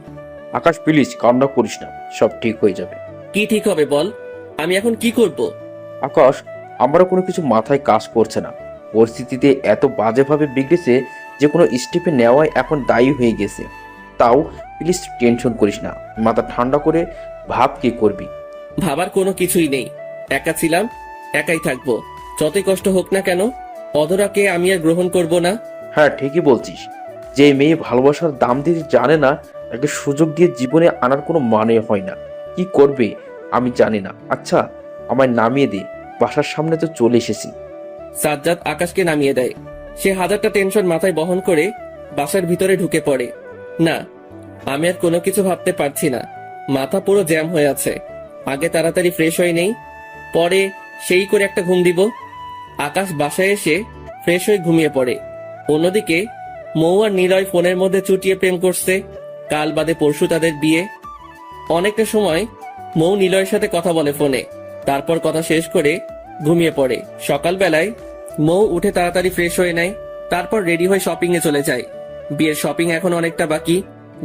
আকাশ প্লিজ কান্না করিস না, সব ঠিক হয়ে যাবে। কি ঠিক হবে বল? আমি এখন কি করব? আকাশ, আমরা কোনো কিছু মাথায় কাজ করছে না। পরিস্থিতিতে এত বাজেভাবে বিগড়েছে যে কোনো স্টেপে নেওয়াই এখন দায়ী হয়ে গেছে। তাও প্লিজ টেনশন করিস না, মাথা ঠান্ডা করে ভাব কি করবি। ভাবার কোনো কিছুই নেই। একা ছিলাম, একাই থাকবো, যতই কষ্ট হোক না কেন। অধরাকে আমি আর গ্রহণ করব না। হ্যাঁ, ঠিকই বলছিস। যে মেয়ে ভালোবাসার দাম দিতে জানে না, একটা সুযোগ দিয়ে জীবনে আনার কোনো মানে হয় না। কি করবে আমি জানি না। আচ্ছা, আমায় নামিয়ে দে, বাসার সামনে তো চলে এসেছি। সাজ্জাদ আকাশকে নামিয়ে দেয়। সে হাজারটা টেনশন মাথায় বহন করে বাসার ভিতরে ঢুকে পড়ে। না, আমি আর কোনো কিছু ভাবতে পারছি না, মাথা পুরো জ্যাম হয়ে আছে। আগে তাড়াতাড়ি ফ্রেশ হয়ে নেই, পরে সেই করে একটা ঘুম দিব। আকাশ বাসায় এসে ফ্রেশ হয়ে ঘুমিয়ে পড়ে। অন্যদিকে মৌ আর নিলয় ফোনের মধ্যে চুটিয়ে প্রেম করছে। কাল বাদে পরশু তাদের বিয়ে। অনেকটা সময় মৌ নিলয়ের সাথে কথা বলে ফোনে, তারপর কথা শেষ করে ঘুমিয়ে পড়ে। সকালবেলায় মৌ উঠে তাড়াতাড়ি ফ্রেশ হয়ে নেয়, তারপর রেডি হয়ে শপিং এ চলে যায়। বিয়ের শপিং এখন অনেকটা বাকি,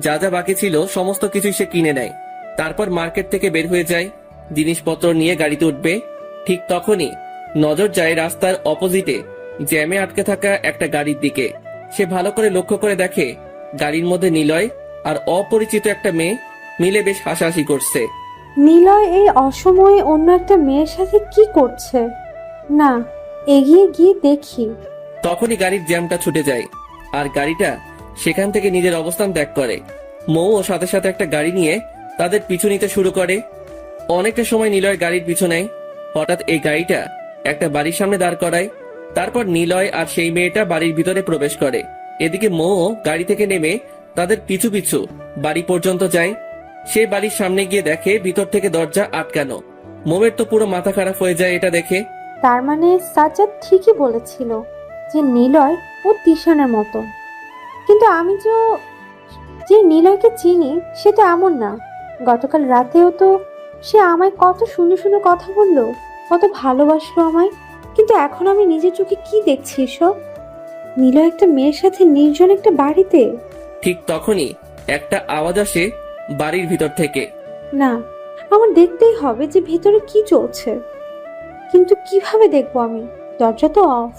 যা যা বাকি ছিল সমস্ত কিছুই সে কিনে নেয়। তারপর মার্কেট থেকে বের হয়ে যায়, জিনিসপত্র নিয়ে গাড়িতে উঠবে। ঠিক তখনই নজর যায় রাস্তার অপোজিটে জ্যামে আটকে থাকা একটা গাড়ির দিকে। সে ভালো করে লক্ষ্য করে দেখে গাড়ির মধ্যে নিলয় আর অপরিচিত একটা মেয়ে মিলে বেশ হাসাহাসি করছে। নিলয় এই অসময়ে অন্য একটা মেয়ের সাথে কি করছে? না, এগিয়ে গিয়ে দেখি। তখনই গাড়ির জ্যামটা ছুটে যায় আর গাড়িটা সেখান থেকে নিজের অবস্থান ত্যাগ করে। মৌ ও সাথে সাথে একটা গাড়ি নিয়ে তাদের পিছু নিতে শুরু করে। অনেকটা সময় নিলয় গাড়ির পিছু নেয়। হঠাৎ এই গাড়িটা একটা বাড়ির সামনে দাঁড় করায়। তারপর নিলয় আর সেই মেয়েটা বাড়ির ভিতরে প্রবেশ করে। এদিকে মৌ গাড়ি থেকে নেমে তাদের পিছু পিছু বাড়ি পর্যন্ত যায়। সে বাড়ির সামনে গিয়ে দেখে ভিতর থেকে দরজা আটকানো। মৌয়ের তো পুরো মাথা খারাপ হয়ে যায় এটা দেখে। তার মানে সাজ্জাদ ঠিকই বলেছিল যে নিলয় ও তিশানের মতো। কিন্তু আমি যে নিলয়কে চিনি সে তো এমন না। গতকাল রাতেও তো সে আমায় কত সুন্দর সুন্দর কথা বললো, কত ভালোবাসলো আমায়। কিন্তু এখন আমি নিজের চোখে কি দেখছি এসব? নিলয় একটা মেয়ের সাথে নির্জন একটা বাড়িতে। ঠিক তখনই একটা আওয়াজ আসে বাড়ির ভিতর থেকে। না, আমার দেখতেই হবে যে ভিতরে কি চলছে, কিন্তু কিভাবে দেখবো আমি? দরজা তো অফ।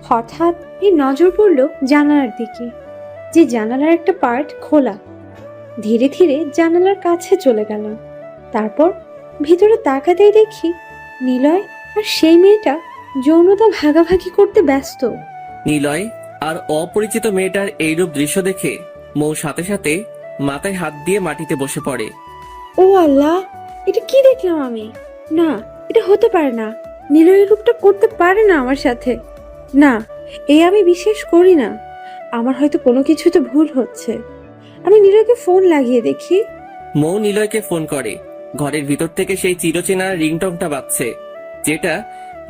হঠাৎ এই নজর পড়লো জানালার দিকে, যে জানালার একটা পার্ট খোলা। ধীরে ধীরে জানালার কাছে চলে গেলাম। তারপর ভিতরে তাকাতেই দেখি নিলয় আর সেই মেয়েটা যৌনতা ভাগাভাগি করতে ব্যস্ত। নিলয় আর অপরিচিত মেয়েটার এইরূপ দৃশ্য দেখে মৌ সাথে সাথে মাথায় হাত দিয়ে মাটিতে বসে পড়ে। ও আল্লাহ, এটা কি দেখলাম আমি? না, এটা হতে পারে না। নিলয়ের রূপটা করতে পারে না আমার সাথে। না, এই আমি বিশ্বাস করি না। আমার হয়তো কোনো কিছুতে ভুল হচ্ছে। আমি নিলয়কে ফোন লাগিয়ে দেখি। মৌ নিলয়কে ফোন করে। ঘরের ভিতর থেকে সেই চিরচেনা রিংটংটা বাজছে, যেটা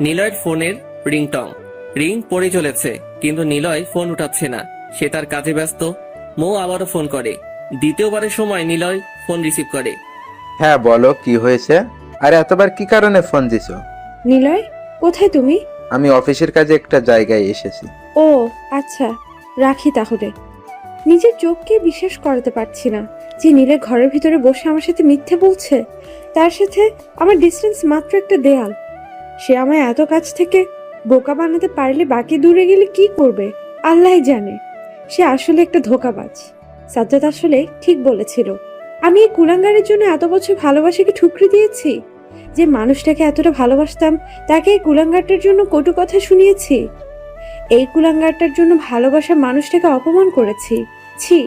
নিলয়ের ফোনের রিংটং। রিং পড়ে চলেছে, কিন্তু নিলয় ফোন উঠাচ্ছে না, সে তার কাজে ব্যস্ত। মৌ আবারও ফোন করে। দ্বিতীয়বারের সময় নিলয় ফোন রিসিভ করে। হ্যাঁ বলো, কি হয়েছে? আর এতবার কি কারণে ফোন দিছো? নিলয়, কোথায় তুমি? আমি অফিসের কাজে একটা জায়গায় এসেছি। ও আচ্ছা, রাখি তাহলে। নিজের চোখকে বিশ্বাস করাতে পারছি না যে নিলয় ঘরের ভিতরে বসে আমার সাথে মিথ্যে বলছে। তার সাথে আমার ডিস্টেন্স মাত্র একটা দেয়াল। সে আমায় এত কাছ থেকে বোকা বানাতে পারলে বাকি দূরে গেলে কি করবে আল্লাহই জানে। সে আসলে একটা ধোঁকাবাজ। সাজ্জাদ আসলে ঠিক বলেছিল। আমি এই কুলাঙ্গারের জন্য এত বছর ভালোবাসাকে ঠুকরে দিয়েছি। যে মানুষটাকে এতটা ভালোবাসতাম, তাকে এই কুলাঙ্গারটার জন্য কটু কথা শুনিয়েছি। এই কুলাঙ্গারটার জন্য ভালোবাসা মানুষটাকে অপমান করেছি। ছি,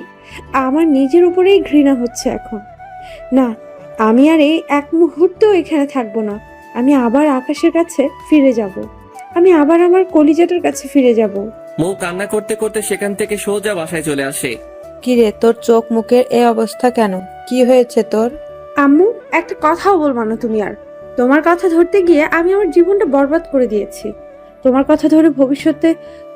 আমার নিজের উপরেই ঘৃণা হচ্ছে এখন। না, আমি আর এই এক মুহূর্তও এখানে থাকবো না। আমি আবার আকাশের কাছে ফিরে যাব। আমি আবার আমার কলিজাটার কাছে ফিরে যাব। মৌ কান্না করতে করতে সেখান থেকে সোজা বাসায় চলে আসে। কিরে, তোর চোখ মুখের এই অবস্থা কেন? কি হয়েছে তোর? আম্মু, একটা কথাও বলবা না তুমি আর। তোমার কথা ধরতে গিয়ে আমি আমার জীবনটা বরবাদ করে দিয়েছি। তোমার কথা ধরে ভবিষ্যতে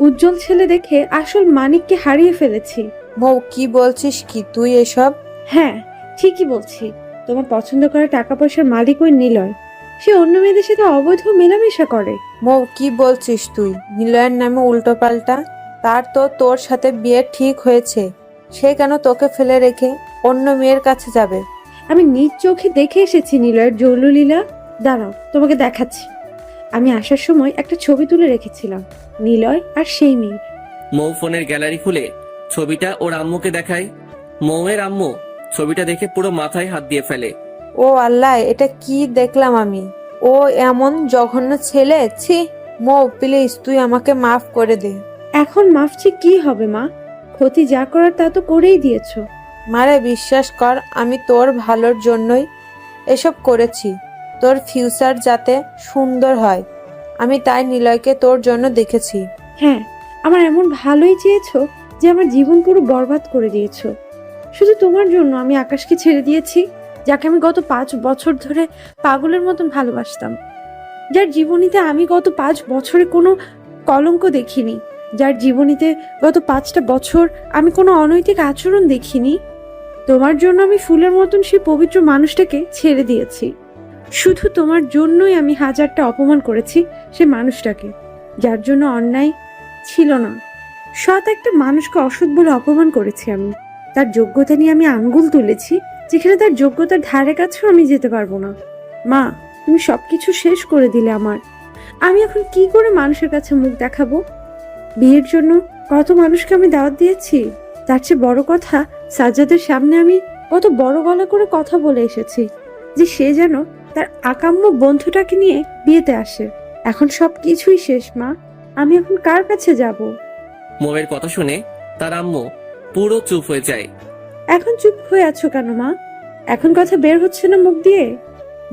উজ্জ্বল ছেলে দেখে আসল মানিককে হারিয়ে ফেলেছি। মৌ, কি বলছিস কি তুই এসব? হ্যাঁ, ঠিকই বলছি। তোমার পছন্দ করা টাকা পয়সার মালিক ওই নিলয়। সে অন্য মেয়েদের সাথে অবৈধ মেলামেশা করে। মৌ, কি বলছিস তুই? নিলয়ের নামে উল্টো পাল্টা। তার তো তোর সাথে বিয়ে ঠিক হয়েছে। সে কেন তোকে ফেলে রেখে অন্য মেয়ের কাছে যাবে? আমি নিজ চোখে দেখে এসেছি নিলয়ের যৌললীলা। দাঁড়াও, তোমাকে দেখাচ্ছি। আমি আসার সময় একটা ছবি তুলে রেখেছিলাম, নিলয় আর সেই মেয়ে। মৌ ফোনের গ্যালারি খুলে ছবিটা ওর আম্মুকে দেখায়। মৌয়ের আম্মু ছবিটা দেখে পুরো মাথায় হাত দিয়ে ফেলে। ও আল্লাহ, এটা কি দেখলাম আমি? ও এমন জঘন্য ছেলে! ছি! মৌ, প্লিজ তুই আমাকে মাফ করে দে। এখন মাফছি কি হবে মা? ক্ষতি যা করার তা তো করেই দিয়েছো। মারে, বিশ্বাস কর, আমি তোর ভালোর জন্যই এসব করেছি। তোর ফিউচার যাতে সুন্দর হয়, আমি তাই নিলয়কে তোর জন্য দেখেছি। হ্যাঁ, আমার এমন ভালোই চেয়েছো যে আমার জীবন পুরো বরবাদ করে দিয়েছো। শুধু তোমার জন্য আমি আকাশকে ছেড়ে দিয়েছি, যাকে আমি গত 5 বছর ধরে পাগলের মতন ভালোবাসতাম। যার জীবনীতে আমি গত 5 বছরে কোনো কলঙ্ক দেখিনি। যার জীবনীতে গত 5টা বছর আমি কোনো অনৈতিক আচরণ দেখিনি। তোমার জন্য আমি ফুলের মতন সেই পবিত্র মানুষটাকে ছেড়ে দিয়েছি। শুধু তোমার জন্যই আমি হাজারটা অপমান করেছি সে মানুষটাকে, যার জন্য অন্যায় ছিল না। সৎ একটা মানুষকে অসৎ বলে অপমান করেছি আমি। তার যোগ্যতা নিয়ে আমি আঙ্গুল তুলেছি, যেখানে তার যোগ্যতার ধারে কাছেও আমি যেতে পারবো না। মা, তুমি সবকিছু শেষ করে দিলে আমার। আমি এখন কি করে মানুষের কাছে মুখ দেখাবো? বিয়ের জন্য কত মানুষকে আমি দাওয়াত দিয়েছি। তার চেয়ে বড় কথা, সাজ্জাদের সামনে আমি কত বড় গলা করে কথা বলে এসেছি যে সে যেন তার আকাম্য বন্ধুটাকে নিয়ে বিয়েতে আসে। এখন সব কিছুই শেষ মা। আমি এখন কার কাছে যাব? মৌয়ের কথা শুনে তার আম্মু পুরো চুপ হয়ে যায়। এখন চুপ হয়ে আছো কেন মা? এখন কথা বের হচ্ছে না মুখ দিয়ে?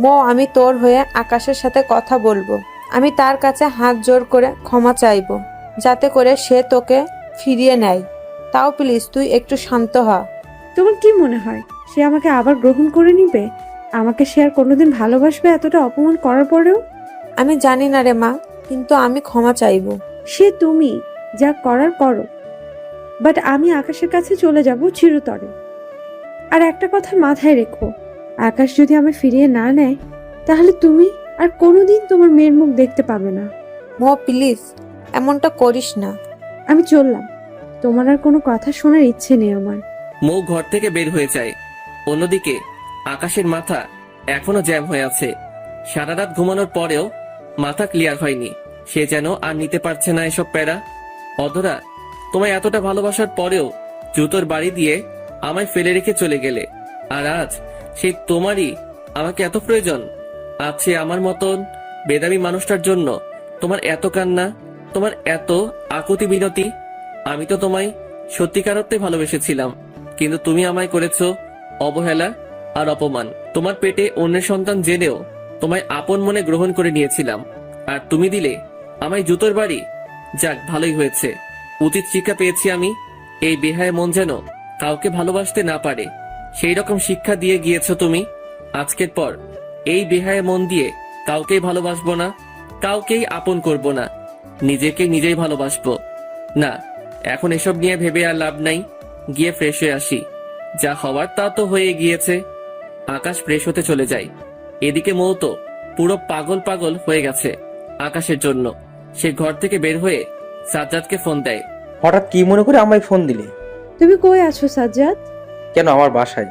মৌ, আমি তোর হয়ে আকাশের সাথে কথা বলবো। আমি তার কাছে হাত জোর করে ক্ষমা চাইবো, যাতে করে সে তোকে ফিরিয়ে নেয়। তাও প্লিজ তুই একটু শান্ত হ। তোমার কি মনে হয় সে আমাকে আবার গ্রহণ করে নিবে? আমাকে সে আর কোনোদিন ভালোবাসবে এতটা অপমান করার পরেও? আমি জানি না রে মা, কিন্তু আমি ক্ষমা চাইবো। সে তুমি যা করার করো, বাট আমি আকাশের কাছে চলে যাব চিরতরে। আর একটা কথা মাথায় রেখো, আকাশ যদি আমায় ফিরিয়ে না নেয়, তাহলে তুমি আর কোনোদিন তোমার মেয়ের মুখ দেখতে পাবে না। মৌ, প্লিজ এমনটা করিস না। আমি চললাম, তোমার আর কোনো কথা শোনার ইচ্ছে নেই আমার। মৌ ঘর থেকে বের হয়ে যায়। অন্যদিকে আকাশের মাথা এখনো জ্যাম হয়ে আছে। সারা রাত ঘুমানোর পরেও মাথা ক্লিয়ার হয়নি। সে যেন আর নিতে পারছে না এসব প্যারা। অধরা, তোমায় এতটা ভালোবাসার পরেও জুতোর বাড়ি দিয়ে আমায় ফেলে রেখে চলে গেলে, আর আজ সেই তোমারই আমাকে এত প্রয়োজন। আছে আমার মতন বেদামি মানুষটার জন্য তোমার এত কান্না, তোমার এত আকুতি বিনতি। আমি তো তোমায় সত্যিকার অর্থে ভালোবেসেছিলাম, কিন্তু তুমি আমায় করেছো অবহেলা আর অপমান। তোমার পেটে অন্যের সন্তান জেনেও তোমায় আপন মনে গ্রহণ করে নিয়েছিলাম, আর তুমি দিলে আমায় জুতোর বাড়ি। যাক, ভালোই হয়েছে, উচিত শিক্ষা পেয়েছি আমি। এই বেহায় মন যেন কাউকে ভালোবাসতে না পারে, সেই রকম শিক্ষা দিয়ে গিয়েছো তুমি। আজকের পর এই বেহায় মন দিয়ে কাউকেই ভালোবাসবো না, কাউকেই আপন করব না, নিজেকে নিজেই ভালোবাসবো। না, এখন এসব নিয়ে ভেবে আর লাভ নাই, গিয়ে ফ্রেশ হয়ে আসি। যা হওয়ার তা তো হয়ে গিয়েছে। আকাশ ফ্রেশ হতে চলে যায়। এদিকে মৌ তো পুরো পাগল পাগল হয়ে গেছে আকাশের জন্য। সে ঘর থেকে বের হয়ে সাজ্জাদকে ফোন দেয়। হঠাৎ কি মনে করে আমায় ফোন দিলে? তুমি কই আছো সাজ্জাদ? কেন, আমার বাসায়।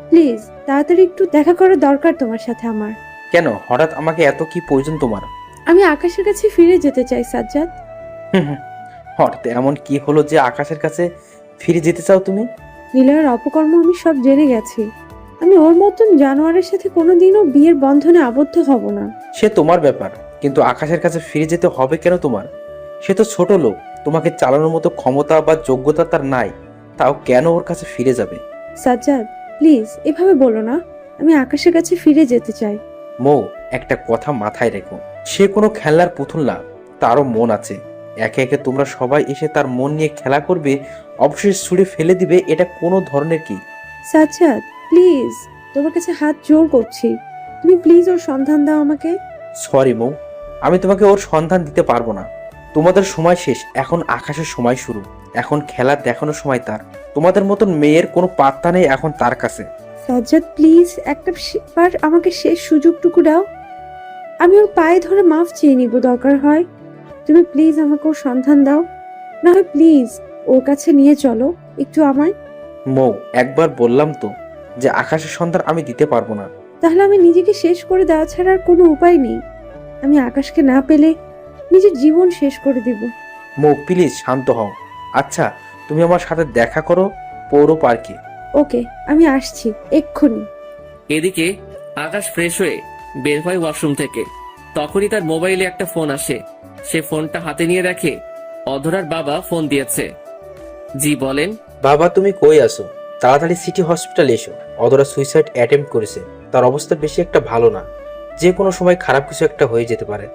প্লিজ তাড়াতাড়ি একটু দেখা করার দরকার তোমার সাথে আমার। কেন, হঠাৎ আমাকে এত কি প্রয়োজন তোমার? আমি আকাশের কাছে ফিরে যেতে চাই সাজ্জাদ। হঠাৎ এমন কি হলো যে আকাশের কাছে ফিরে যেতে চাও তুমি? নিলয়ের অপকর্ম আমি সব জেনে গেছি। আমি ওর মতন জানোয়ারের সাথে কোনোদিনও বিয়ের বন্ধনে আবদ্ধ হব না। সে তোমার ব্যাপার, কিন্তু আকাশের কাছে ফিরে যেতে হবে কেন তোমার? সে তো ছোট লোক, তোমাকে চালানোর মতো ক্ষমতা বা যোগ্যতা তার নাই, তাও কেন ওর কাছে ফিরে যাবে? সাজ্জাদ প্লিজ এভাবে বলো না। আমি আকাশের কাছে ফিরে যেতে চাই। মৌ, একটা কথা মাথায় রেখো, সে কোনো খেলনার পুতুল না, তারও মন আছে। একে একে তোমরা সবাই এসে তার মন নিয়ে খেলা করবে, অবশেষে ছুঁড়ে ফেলে দিবে, এটা কোনো ধরনের কি? সাজ্জাদ প্লিজ, তোমার কাছে হাত জোর করছি, তুমি প্লিজ ওর সন্ধান দাও আমাকে। সরি মৌ, আমি তোমাকে ওর সন্ধান দিতে পারবো না। তোমাদের সময় শেষ, এখন আকাশের সময় শুরু। এখন খেলা দেখানোর সময় তার। তোমাদের মতন মেয়ের কোনো পাত্তা নেই এখন তার কাছে। সাজ্জাদ প্লিজ একটা বার আমাকে শেষ সুযোগটুকু দাও। আমি ওর পায়ে ধরে মাফ চেয়ে নিব দরকার হয়। তুমি প্লিজ আমাকে ওর সন্ধান দাও, না হয় প্লিজ ওর কাছে নিয়ে চলো একটু আমায়। মৌ, একবার বললাম তো যে আকাশের সন্ধান আমি দিতে পারবো না। তাহলে আমি নিজেকে শেষ করে দেওয়া ছাড়া আর কোনো উপায় নেই। আমি আকাশকে না পেলে নিজের জীবন শেষ করে দিব। মৌ প্লিজ শান্ত হও। আচ্ছা, তুমি আমার সাথে দেখা করো পৌর পার্কে। ওকে, আমি আসছি এক্ষুনি। এদিকে আকাশ ফ্রেশ হয়ে বের হয় ওয়াশরুম থেকে। তখনই তার মোবাইলে একটা ফোন আসে। সে ফোনটা হাতে নিয়ে দেখে অধরার বাবা ফোন দিয়েছে। জি বলেন। বাবা, তুমি কই আছো? তাড়াতাড়ি সিটি হসপিটালে এসো। অধরা সুইসাইড অ্যাটেম্প্ট করেছে, তার অবস্থা বেশি একটা ভালো না, যে কোনো সময় খারাপ কিছু একটা হয়ে যেতে পারে।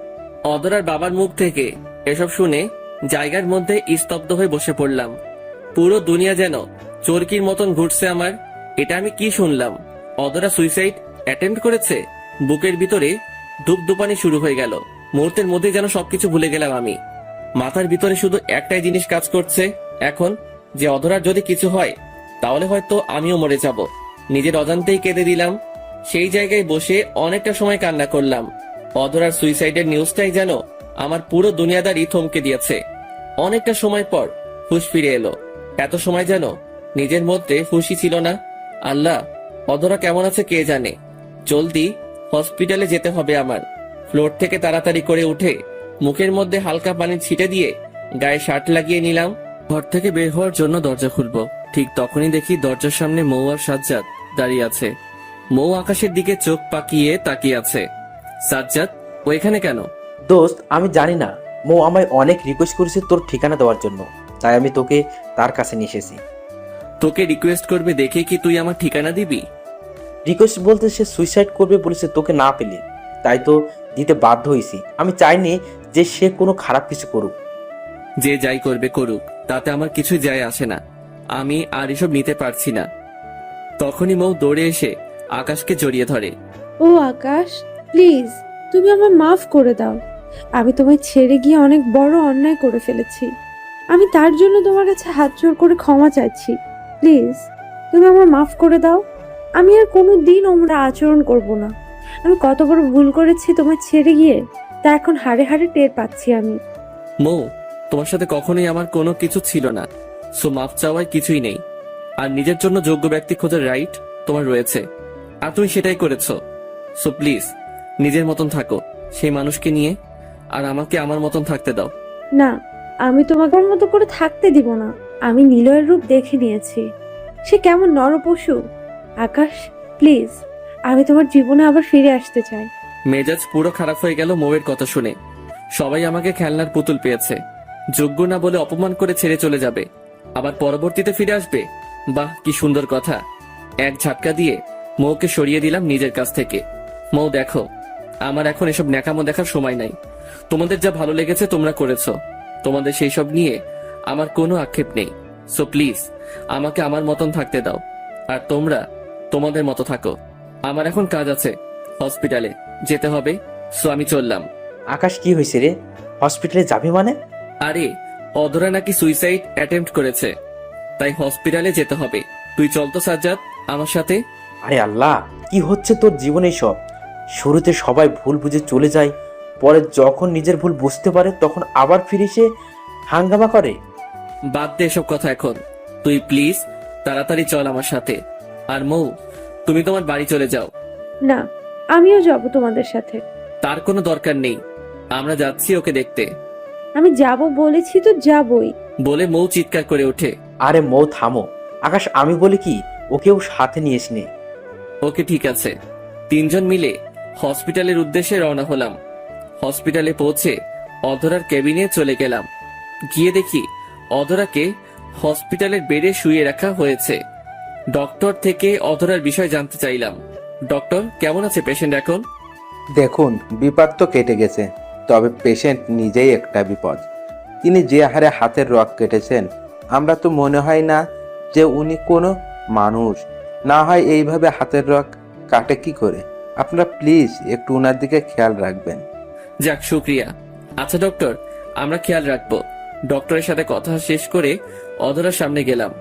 অধরার বাবার মুখ থেকে এসব শুনে জায়গার মধ্যে স্তব্ধ হয়ে বসে পড়লাম। পুরো দুনিয়া যেন চরকির মতন ঘুরছে আমার। এটা আমি কি শুনলাম? অধরা সুইসাইড অ্যাটেম্প্ট করেছে? বুকের ভিতরে ধূপধুপানি শুরু হয়ে গেল। মুহূর্তের মধ্যে যেন সবকিছু ভুলে গেলাম আমি। মাথার ভিতরে শুধু একটাই জিনিস কাজ করছে এখন, যে অধরার যদি কিছু হয় তাহলে হয়তো আমিও মরে যাব। নিজের অজান্তেই কেঁদে দিলাম। সেই জায়গায় বসে অনেকটা সময় কান্না করলাম। অধরার সুইসাইডের নিউজটাই যেন আমার পুরো দুনিয়াদারি থমকে দিয়েছে। অনেকটা সময় পর হুঁশ ফিরে এলো। এত সময় যেন নিজের মধ্যে হুঁশই ছিল না। আল্লাহ, অধরা কেমন আছে কে জানে। জলদি হসপিটালে যেতে হবে আমার। ফ্লোর থেকে তাড়াতাড়ি করে উঠে মুখের মধ্যে হালকা পানি ছিটে দিয়ে গায়ে শার্ট লাগিয়ে নিলাম। ঘর থেকে বের হওয়ার জন্য দরজা খুলবো, ঠিক তখনই দেখি দরজার সামনে মৌ আর সাজ্জাদ দাঁড়িয়ে আছে। মৌ আকাশের দিকে চোখ পাকিয়ে তাকিয়ে আছে। সাজ্জাদ, ও এখানে কেন? দোস্ত, আমি জানি না। মৌ আমায় অনেক রিকোয়েস্ট করেছে তোর ঠিকানা দেওয়ার জন্য, তাই আমি তোকে তার কাছে নিয়ে এসেছি। তোকে রিকোয়েস্ট করবে দেখে কি তুই আমার ঠিকানা দিবি? রিকোয়েস্ট বলতে সে সুইসাইড করবে বলেছে তোকে না পেলে, তাই তো দিতে বাধ্য হয়েছি। আমি চাইনি যে সে কোনো খারাপ কিছু করুক। যে যাই করবে করুক, তাতে আমার কিছুই যায় আসে না। আমি আর এসব নিতে পারছি না। তখনই মৌ দৌড়ে এসে আকাশকে জড়িয়ে ধরে। ও আকাশ, প্লিজ তুমি আমার মাফ করে দাও। আমি তোমায় ছেড়ে গিয়ে অনেক বড় অন্যায় করে ফেলেছি। আমি তার জন্য তোমার কাছে হাত জোর করে ক্ষমা চাইছি। প্লিজ তুমি আমার মাফ করে দাও। আমি আর কোনো দিন ওমরা আচরণ করব না। আমি কত বড় ভুল করেছি তোমায় ছেড়ে গিয়ে, তা এখন হাড়ে হাড়ে টের পাচ্ছি আমি। মৌ, তোমার সাথে কখনোই আমার কোনো কিছু ছিল না, সো মাফ চাওয়ায় কিছুই নেই। আর নিজের জন্য যোগ্য ব্যক্তি খোঁজার রাইট তোমার রয়েছে, আর তুমি সেটাই করেছো। সো প্লিজ নিজের মতন থাকো সেই মানুষকে নিয়ে, আর আমাকে আমার মতন থাকতে দাও। না, আমি তোমাকে আমার মতো করে থাকতে দিব না। আমি নিলয়ের রূপ দেখে নিয়েছি, সে কেমন নরপশু। আকাশ প্লিজ, আমি তোমার জীবনে আবার ফিরে আসতে চাই। মেজাজ পুরো খারাপ হয়ে গেল মৌয়ের কথা শুনে। সবাই আমাকে খেলনার পুতুল পেয়েছে, যোগ্য না বলে অপমান করে ছেড়ে চলে যাবে, আবার পরবর্তীতে ফিরে আসবে। বাহ, কি সুন্দর কথা। এক ঝাটকা দিয়ে মৌকে সরিয়ে দিলাম নিজের কাছ থেকে। মৌ দেখো, আমার এখন এসব ন্যাকামো দেখার সময় নাই। তোমাদের যা ভালো লেগেছে তোমরা করেছো, তোমাদের সেই সব নিয়ে আমার কোনো আক্ষেপ নেই। সো প্লিজ আমাকে আমার মতন থাকতে দাও, আর তোমরা তোমাদের মতো থাকো। আমার এখন কাজ আছে, হসপিটালে যেতে হবে। সো আমি চললাম। আকাশ, কি হয়েছে রে? হসপিটালে যাবি মানে? আরে অধরা নাকি সুইসাইড অ্যাটেম্প্ট করেছে, তাই হসপিটালে যেতে হবে। তুই চল তো সাজ্জাদ আমার সাথে। আরে আল্লাহ, কি হচ্ছে তোর জীবনে সব? শুরুতে সবাই ভুল বুঝে চলে যায়, পরে যখন নিজের ভুল বুঝতে পারে তখন আবার ফিরে সে হাঙ্গামা করে। বাদ দে এসব কথা এখন, তুই প্লিজ তাড়াতাড়ি চল আমার সাথে। আর মৌ, তুমি তোমার বাড়ি চলে যাও। না, আমিও যাব তোমাদের সাথে। তার কোনো দরকার নেই, আমরা যাচ্ছি ওকে দেখতে। আমি যাব বলেছি তো যাবই। বলে মৌ চিৎকার করে ওঠে। আরে মৌ থামো। আকাশ, আমি বলি কি, ওকেও সাথে নিয়ে এসনি। ওকে ঠিক আছে। তিনজন মিলে হসপিটালের উদ্দেশ্যে রওনা হলাম। হসপিটালে পৌঁছে অধরার কেবিনে চলে গেলাম। গিয়ে দেখি অধরাকে হসপিটালের বেডে শুয়ে রাখা হয়েছে। ডক্টর থেকে অধরার বিষয় জানতে চাইলাম। ডক্টর, কেমন আছে পেশেন্ট এখন? দেখুন, বিপদ তো কেটে গেছে, তবে পেশেন্ট নিজেই একটা বিপদ। তিনি যে হারে হাতের রগ কেটেছেন, আমরা তো মনে হয় না যে উনি কোনো মানুষ। না হয় এইভাবে হাতের রগ কাটে কি করে? আপনারা প্লিজ একটু উনার দিকে খেয়াল রাখবেন। যাক, শুক্রিয়া। আচ্ছা ডক্টর, আমরা খেয়াল রাখবো। ডক্টরের সাথে কথা শেষ করে অধরার সামনে গেলাম।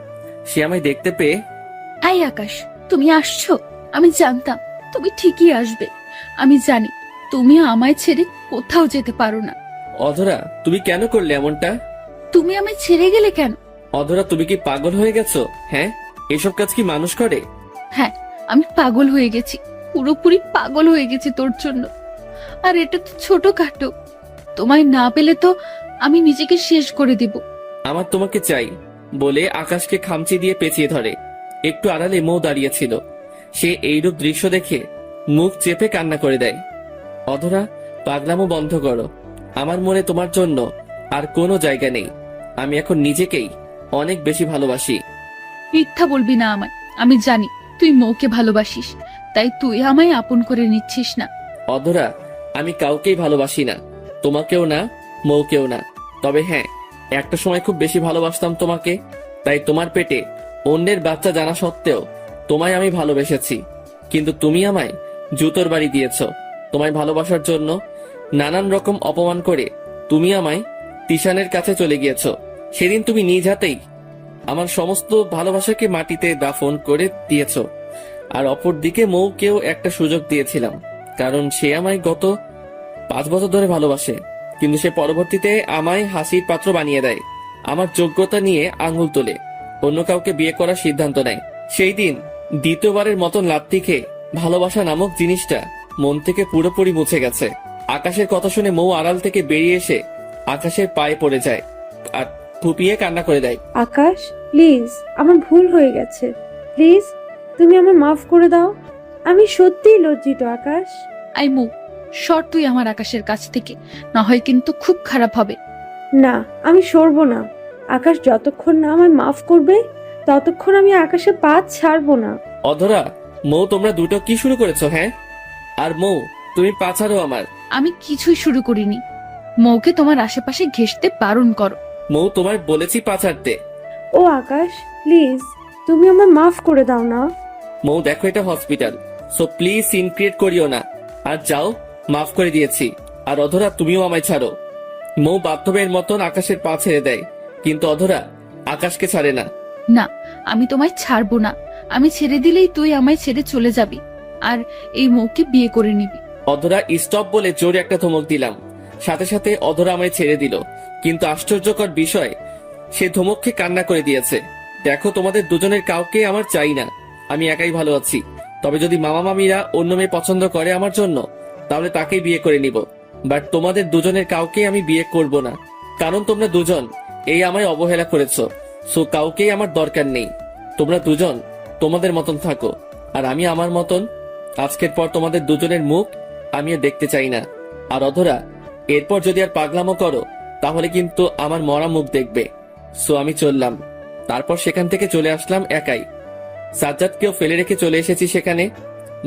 সে আমায় দেখতে পেয়ে, আই আকাশ, তুমি আসছো? আমি জানতাম তুমি ঠিকই আসবে। আমি জানি তুমি আমায় ছেড়ে কোথাও যেতে পারো না। অধরা তুমি কেন করলে এমনটা? তুমি আমায় ছেড়ে গেলে কেন? অধরা তুমি কি পাগল হয়ে গেছো? হ্যাঁ, এসব কাজ কি মানুষ করে? হ্যাঁ, আমি পাগল হয়ে গেছি, পুরোপুরি পাগল হয়ে গেছি তোর জন্য। আর এটা তো ছোটখাটো, তোমায় না পেলে তো আমি নিজেকে শেষ করে দিব। আমার তোমাকে চাই বলে আকাশকে খামচি দিয়ে পেঁচিয়ে ধরে। একটু আড়ালে মৌ দাঁড়িয়েছিল। সে এইরূপ দৃশ্য দেখে মুখ চেপে কান্না করে দেয়। অধরা, পাগলামো বন্ধ করো। আমার মনে তোমার জন্য আর কোনো জায়গা নেই। আমি এখন নিজেকেই অনেক বেশি ভালোবাসি। মিথ্যা বলবি না আমায়। আমি জানি তুই মৌকে ভালোবাসিস, তাই তুই আমায় আপন করে নিচ্ছিস না। অধরা, আমি কাউকেই ভালোবাসি না, তোমাকেও না, মৌকেও না। তবে হ্যাঁ, একটা সময় খুব বেশি ভালোবাসতাম তোমাকে, তাই তোমার পেটে অন্যের বাচ্চা জানা সত্ত্বেও তোমায় আমি ভালোবেসেছি। কিন্তু তুমি আমায় জুতোর বাড়ি দিয়েছ। তোমায় ভালোবাসার জন্য নানান রকম অপমান করে তুমি আমায় তিশানের কাছে চলে গিয়েছ। সেদিন তুমি নিজ হাতেই আমার সমস্ত ভালোবাসাকে মাটিতে দাফন করে দিয়েছ। আর অপরদিকে মৌকেও একটা সুযোগ দিয়েছিলাম, কারণ সে আমায় গত 5 বছর ধরে ভালোবাসে। কিন্তু সে পরবর্তীতে আমায় হাসির পাত্র বানিয়ে দেয়, আমার যোগ্যতা নিয়ে আঙুল তোলে, অন্য কাউকে বিয়ে করার সিদ্ধান্ত নেয়। সেই দিন দ্বিতীয়বারের মতন লাত্তি খেয়ে ভালোবাসা নামক জিনিসটা মন থেকে পুরোপুরি মুছে গেছে। আকাশের কথা শুনে মৌ আড়াল থেকে বেরিয়ে এসে আকাশের পায়ে পড়ে যায় আর ফুপিয়ে কান্না করে দেয়। আকাশ প্লিজ, আমার ভুল হয়ে গেছে। প্লিজ তুমি আমার মাফ করে দাও। আমি সত্যিই লজ্জিত আকাশ। আই মৌ, সর তুই আমার আকাশের কাছ থেকে, না হয় কিন্তু খুব খারাপ হবে। না, আমি সরবো না। আকাশ যতক্ষণ না আমায় মাফ করবে ততক্ষণ আমি আকাশের পা ছাড়বো না। অধরা, মৌ, তোমরা দুটো কি শুরু করেছো? হ্যাঁ, আর মৌ, তুমি পা ছাড়ো আমার। আমি কিছুই শুরু করিনি। মৌকে তোমার আশেপাশে ঘেঁষতে বারণ করো। মৌ, তোমায় বলেছি পা ছাড়তে। ও আকাশ প্লিজ, তুমি আমার মাফ করে দাও না। মৌ দেখো, এটা hospital, so please scene create করিও না। আর যাও, মাফ করে দিয়েছি। আর অধরা, তুমিও আমায় ছাড়ো। মৌ বাধ্যবের মতন আকাশের পা ছেড়ে দেয়, কিন্তু অধরা আকাশকে ছাড়ে না। না, আমি তোমায় ছাড়বো না। আমি ছেড়ে দিলেই তুই আমায় ছেড়ে চলে যাবি আর এই মৌকে বিয়ে করে নিবি। অধরা স্টপ বলে জোরে একটা ধমক দিলাম, সাথে সাথে অধরা আমায় ছেড়ে দিল। কিন্তু আশ্চর্যকর বিষয়, সে ধমককে কান্না করে দিয়েছে। দেখো, তোমাদের দুজনের কাউকে আমার চাই না। আমি একাই ভালো আছি। তবে যদি মামা মামিরা অন্য মেয়ে পছন্দ করে আমার জন্য, তাহলে তাকেই বিয়ে করে নিব। বাট তোমাদের দুজনের কাউকে আমি বিয়ে করব না, কারণ তোমরা দুজন এই আমায় অবহেলা করেছো। সো কাউকেই আমার দরকার নেই। তোমরা দুজন তোমাদের মতন থাকো, আর আমি আমার মতন। আজকের পর তোমাদের দুজনের মুখ আমি আর দেখতে চাই না। আর অধরা, এরপর যদি আর পাগলামো করো, তাহলে কিন্তু আমার মরা মুখ দেখবে। সো আমি চললাম। তারপর সেখান থেকে চলে আসলাম একাই। সাজ্জাদকেও ফেলে রেখে চলে এসেছি সেখানে।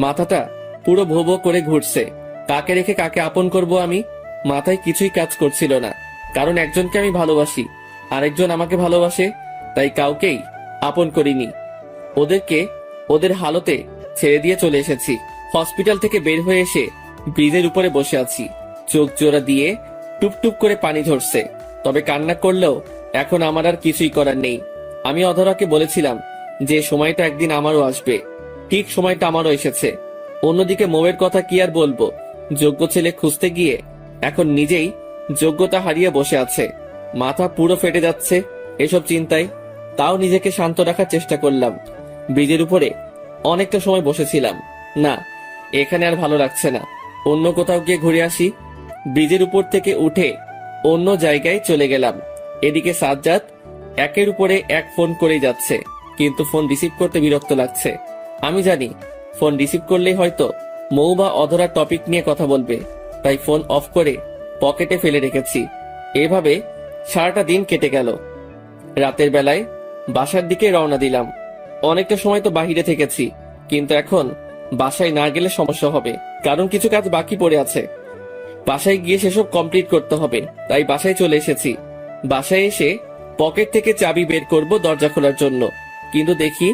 মাথাটা পুরো ভো ভো করে ঘুরছে। কাকে রেখে কাকে আপন করব আমি, মাথায় কিছুই কাজ করছিল না। কারণ একজনকে আমি ভালোবাসি, আরেকজন আমাকে ভালোবাসে, তাই কাউকেই আপন করিনি। ওদেরকে ওদের হালতে ছেড়ে দিয়ে চলে এসেছি। হসপিটাল থেকে বের হয়ে এসে ব্রিজের উপরে বসে আছি। চোখ জোড়া দিয়ে টুপটুপ করে পানি ঝরছে। তবে কান্না করলেও এখন আমার আর কিছুই করার নেই। আমি অধরাকে বলেছিলাম যে সময়টা একদিন আমারও আসবে। ঠিক সময়টা আমারও এসেছে। অন্যদিকে মৌয়ের কথা কি আর বলবো, যোগ্য ছেলে খুঁজতে গিয়ে এখন নিজেই যোগ্যতা হারিয়ে বসে আছে। মাথা পুরো ফেটে যাচ্ছে এসব চিন্তায়। তাও নিজেকে শান্ত রাখার চেষ্টা করলাম। ব্রিজের উপরে অনেকটা সময় বসেছিলাম। না, এখানে আর ভালো লাগছে না, অন্য কোথাও গিয়ে ঘুরে আসি। ব্রিজের উপর থেকে উঠে অন্য জায়গায় চলে গেলাম। এদিকে সাজ্জাদ একের উপরে এক ফোন করেই যাচ্ছে, কিন্তু ফোন রিসিভ করতে বিরক্ত লাগছে। আমি জানি ফোন রিসিভ করলেই হয়তো মৌ বা অধরার টপিক নিয়ে কথা বলবে, তাই ফোন অফ করে পকেটে ফেলে রেখেছি। এভাবে সারাটা দিন কেটে গেল। রাতের বেলায় বাসার দিকে রওনা দিলাম। অনেকটা সময় তো বাহিরে থেকেছি, কিন্তু এখন বাসায় না গেলে সমস্যা হবে, কারণ কিছু কাজ বাকি পড়ে আছে। বাসায় গিয়ে সেসব কমপ্লিট করতে হবে, তাই বাসায় চলে এসেছি। বাসায় এসে পকেট থেকে চাবি বের করব দরজা খোলার জন্য, কিন্তু দেখি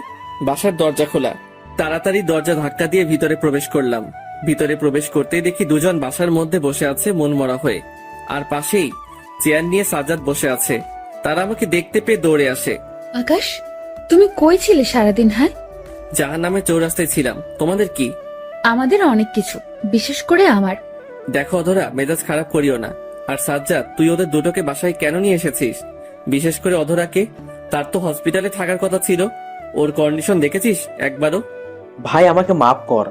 বাসার দরজা খোলা। তাড়াতাড়ি দরজা ধাক্কা দিয়ে ভিতরে প্রবেশ করলাম। ভিতরে প্রবেশ করতেই দেখি দুজন বাসার মধ্যে বসে আছে মনমরা হয়ে, আর পাশেই চেয়ার নিয়ে সাজ্জাদ বসে আছে। তারা আমাকে দেখতে পেয়ে দৌড়ে আসে। আকাশ, তুমি কই ছিলে সারাদিন? হ্যাঁ, জাহান্নামের চৌরাস্তায় ছিলাম। তোমাদের কি? আমাদের অনেক কিছু, বিশেষ করে আমার। দেখো অধরা, মেজাজ খারাপ করিও না। আর সাজ্জাদ, তুই ওদের দুটোকে বাসায় কেন নিয়ে এসেছিস? বিশেষ করে অধরাকে, তার তো হসপিটালে থাকার কথা ছিল। ওর কন্ডিশন দেখেছিস একবারও? ভাই আমাকে মাফ কর,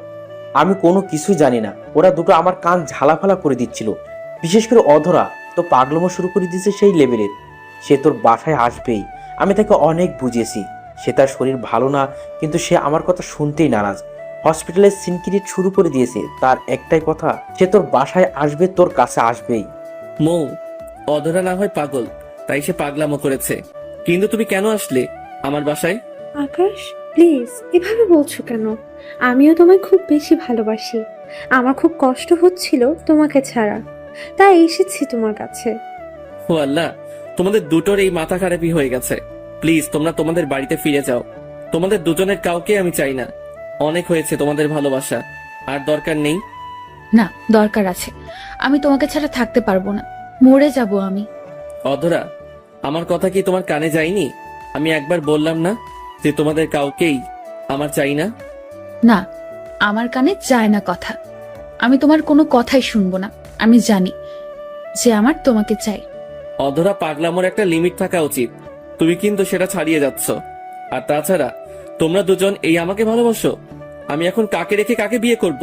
আমি কোনো কিছু জানি না। ওরা দুটো আমার কান ঝালাফালা করে দিচ্ছিল। বিশেষ করে অধরা তো পাগলামো শুরু করে দিয়েছে সেই লেভেলের। সে তোর বাসায় আসবেই, আমি তাকে অনেক বুঝিয়েছি। সে তার শরীর ভালো না, কিন্তু সে আমার কথা শুনতেই নারাজ। হসপিটালে সিন ক্রিয়েট শুরু করে দিয়েছে। তার একটাই কথা, সে তোর বাসায় আসবে, তোর কাছে আসবেই। মৌ, অধরা না হয় পাগল, তাই সে পাগলামো করেছে, কিন্তু তুমি কেন আসলে আমার বাসায়? আকাশ, প্লিজ এভাবে বলছো কেন? আমিও তোমায় খুব বেশি ভালোবাসি। আমার খুব কষ্ট হচ্ছিল তোমাকে ছাড়া, তাই এসেছি তোমার কাছে। ও আল্লাহ, তোমাদের দুটোর এই মাথা খারাপই হয়ে গেছে। প্লিজ তোমরা তোমাদের বাড়িতে ফিরে যাও। তোমাদের দুজনের কাউকে আমি চাই না। অনেক হয়েছে তোমাদের ভালোবাসা, আর দরকার নেই। না, দরকার আছে। আমি তোমাকে ছাড়া থাকতে পারবো না, মরে যাব আমি। অধরা, আমার কথা কি তোমার কানে যায়নি? আমি একবার বললাম না যে তোমাদের কাউকেই আমার চাই না? না, আমার কানে যায় না কথা। আমি তোমার কোনো কথাই শুনবো না। আমি জানি যে আমার তোমাকে চাই। অধরা, পাগলামোর একটা লিমিট থাকা উচিত। তুমি কিন্তু সেটা ছাড়িয়ে যাচ্ছ। আর তাছাড়া তোমরা দুজন এই আমাকে ভালোবাসো। আমি এখন কাকে রেখে কাকে বিয়ে করব?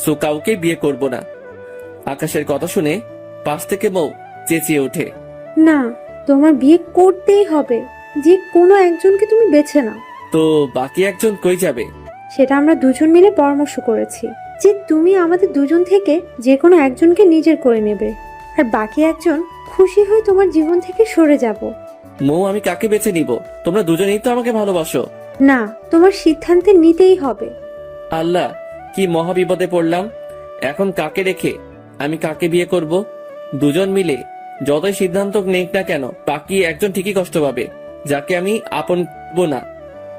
সো কাউকে বিয়ে করব না। আকাশের কথা শুনে পাশ থেকে মৌ চেঁচিয়ে ওঠে। না, তোমার বিয়ে করতেই হবে। যে কোনো একজনকে তুমি বেছে নাও। তো বাকি একজন কই যাবে? সেটা আমরা দুজন মিলে পরামর্শ করেছি যে তুমি আমাদের দুজন থেকে যে কোনো একজনকে নিজের করে নেবে, আর বাকি একজন খুশি হয়ে তোমার জীবন থেকে সরে যাব। মৌ, আমি কাকে বেছে নিব? তোমরা দুজনেই তো আমাকে ভালোবাসো। না, তোমার সিদ্ধান্তে নিতেই হবে। আল্লাহ, কি মহা বিপদে পড়লাম। এখন কাকে রেখে আমি কাকে বিয়ে করব? দুজন মিলে যতই সিদ্ধান্ত নেক না কেন, বাকি একজন ঠিকই কষ্ট পাবে, যাকে আমি আপন করব না।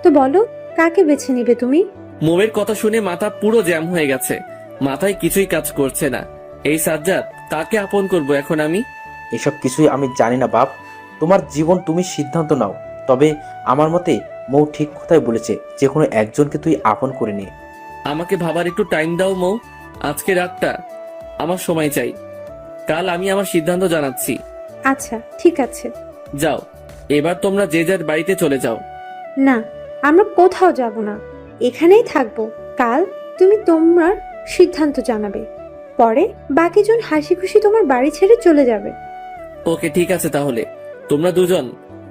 তো বলো, কাকে বেছে নিবে তুমি? মৌয়ের কথা শুনে মাথা পুরো জ্যাম হয়ে গেছে। মাথায় কিছুই কাজ করছে না। এই সাজ্জাদ, কাকে আপন করব এখন আমি? এসব কিছুই আমি জানি না বাপ। তোমার জীবন তুমি সিদ্ধান্ত নাও। তবে আমার মতে মৌ ঠিক কথাই বলেছে, যে কোনো একজনকে তুই আপন করে নে। আমাকে ভাবার একটু টাইম দাও মৌ। আজকে রাতটা আমার সময় চাই। কাল আমি আমার সিদ্ধান্ত জানাচ্ছি। আচ্ছা, ঠিক আছে। যাও, এবার তোমরা যে যার বাড়িতে চলে যাও। না, আমরা কোথাও যাব না, এখানেই থাকবো। কাল তুমি তোমার সিদ্ধান্ত জানাবে, পরে বাকিজন হাসি খুশি তোমার বাড়ি ছেড়ে চলে যাবে। ওকে ঠিক আছে, তাহলে তোমরা দুজন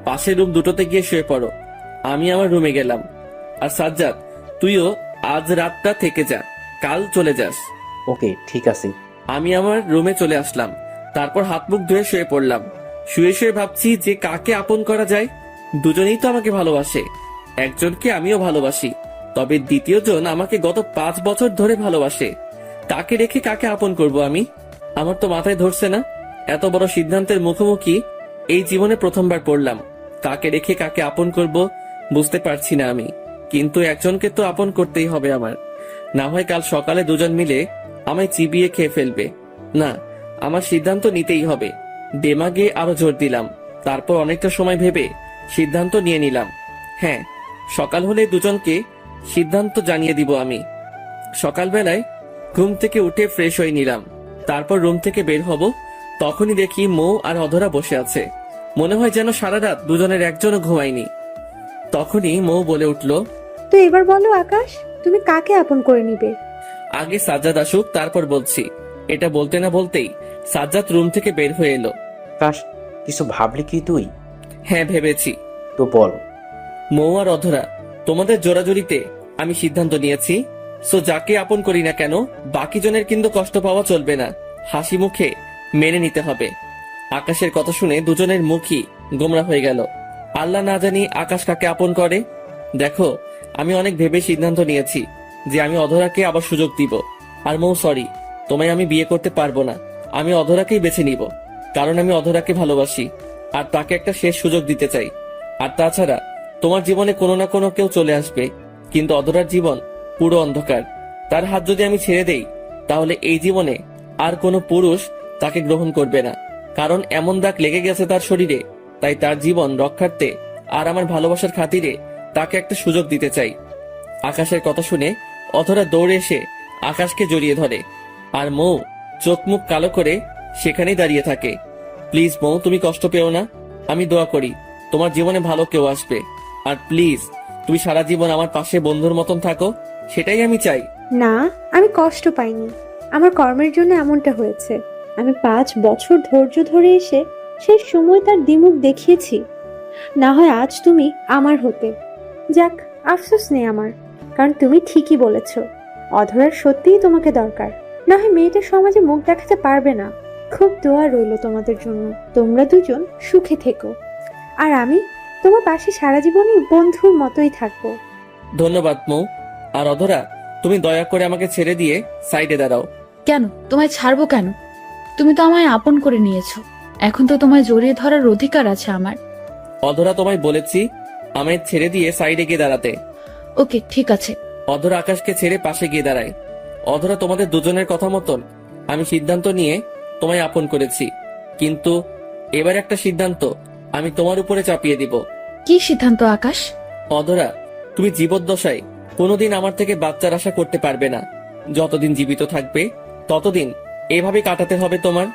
পাশের রুম দুটোতে গিয়ে শুয়ে পড়ো, আমি আমার রুমে গেলাম। আর সাজ্জাদ, তুইও আজ রাতটা থেকে যা, কাল চলে যাস। ওকে ঠিক আছে। আমি আমার রুমে চলে আসলাম, তারপর হাত মুখ ধুয়ে শুয়ে পড়লাম। শুয়ে শুয়ে ভাবছি যে কাকে আপন করা যায়। দুজনেই তো আমাকে ভালোবাসে, একজনকে আমিও ভালোবাসি, তবে দ্বিতীয় জন আমাকে গত 5 বছর ধরে ভালোবাসে। কাকে রেখে কাকে আপন করব আমি? আমার তো মাথায় ধরছে না। এত বড় সিদ্ধান্তের মুখোমুখি এই জীবনে প্রথমবার পড়লাম। কাকে রেখে কাকে আপন করব বুঝতে পারছি না আমি, কিন্তু একজনকে তো আপন করতেই হবে আমার। না হয় কাল সকালে দুজন মিলে আমায় চিবিয়ে খেয়ে ফেলবে। না, আমার সিদ্ধান্ত নিতেই হবে। দেমাগে আরো জোর দিলাম, তারপর অনেকটা সময় ভেবে সিদ্ধান্ত নিয়ে নিলাম। হ্যাঁ, সকাল হলে দুজনকে সিদ্ধান্ত জানিয়ে দিব আমি। সকালবেলায় ঘুম থেকে উঠে ফ্রেশ হয়ে নিলাম, তারপর রুম থেকে বের হব। তখনই দেখি মৌ আর অধরা বসে আছে। মনে হয় যেন সারা রাত দুজনের একজনও ঘুমায়নি। তখনই মৌ বলে উঠল, তো এবার বলো আকাশ, তুমি কাকে আপন করে নিবে? আগে সাজ্জাদ আসুক, তারপর বলছি। এটা বলতে না বলতেই সাজ্জাদ রুম থেকে বের হয়ে এলো। আকাশ, কিছু ভাবলি কি তুই? হ্যাঁ ভেবেছি। তো বল। মৌ আর অধরা, তোমাদের জোরাজুরিতে আমি সিদ্ধান্ত নিয়েছি। সো যাকে আপন করি না কেন, বাকি জনের কিন্তু কষ্ট পাওয়া চলবে না, হাসি মুখে মেনে নিতে হবে। আকাশের কথা শুনে দুজনের মুখই গোমরা হয়ে গেল। আল্লাহ না জানি আকাশ কাকে আপন করে। দেখো, আমি অনেক ভেবে সিদ্ধান্ত নিয়েছি যে আমি অধরাকে আবার সুযোগ দিব। আর মৌ সরি, তোমায় আমি বিয়ে করতে পারবো না। আমি অধরাকেই বেছে নিব, কারণ আমি অধরাকে ভালোবাসি আর তাকে একটা শেষ সুযোগ দিতে চাই। আর তাছাড়া তোমার জীবনে কোনো না কোনো কেউ চলে আসবে, কিন্তু অধরার জীবন পুরো অন্ধকার। তার হাত যদি আমি ছেড়ে দেই, তাহলে এই জীবনে আর কোনো পুরুষ তাকে গ্রহণ করবে না, কারণ এমন দাগ লেগে গেছে তার শরীরে। তাই তার জীবন রক্ষার্থে আর আমার ভালোবাসার খাতিরে তাকে একটা সুযোগ দিতে চাই। আকাশের কথা শুনে অধরা দৌড়ে এসে আকাশকে জড়িয়ে ধরে, আর মৌ চোখ মুখ কালো করে সেখানেই দাঁড়িয়ে থাকে। প্লিজ মৌ, তুমি কষ্ট পেও না। আমি দোয়া করি তোমার জীবনে ভালো কেউ আসবে। আর প্লিজ তুমি সারা জীবন আমার পাশে বন্ধুর মতন থাকো, সেটাই আমি চাই। না, আমি কষ্ট পাইনি, আমার কর্মের জন্য এমনটা হয়েছে। আমি 5 বছর ধৈর্য ধরে এসে সেই সময় তার দ্বিমুখ দেখিয়েছি। না হয় আজ তুমি আমার হতে। যাক, আফসোস নেই আমার, কারণ তুমি ঠিকই বলেছ, অধরার সত্যিই তোমাকে দরকার। না হয় মেয়েটা সমাজে মুখ দেখাতে পারবে না। খুব দোয়া রইল তোমাদের জন্য, তোমরা দুজন সুখে থেকো। আর আমি তোমার পাশে সারা জীবনই বন্ধুর মতোই থাকবো। ধন্যবাদ মৌ। আর অধরা, তুমি দয়া করে আমাকে ছেড়ে দিয়ে সাইডে দাঁড়াও। কেন তোমায় ছাড়বো কেন? তুমি তো আমায় আপন করে নিয়েছো, এখন তো তোমায় জড়িয়ে ধরার অধিকার আছে আমার। অধরা, তোমায় বলেছি আমায় ছেড়ে দিয়ে সাইডে গিয়ে দাঁড়াতে। ওকে ঠিক আছে। অধরা আকাশকে ছেড়ে পাশে গিয়ে দাঁড়ায়। অধরা, তোমাদের দুজনের কথা মতন আমি সিদ্ধান্ত নিয়ে তোমায় আপন করেছি, কিন্তু এবার একটা সিদ্ধান্ত আমি তোমার উপরে চাপিয়ে দিব। কি সিদ্ধান্ত আকাশ? অধরা, তুমি জীবদ্দশায় কোনোদিন আমার থেকে বাচ্চার আশা করতে পারবে না। যতদিন জীবিত থাকবে ততদিন এভাবে কাটাতে হবে তোমার,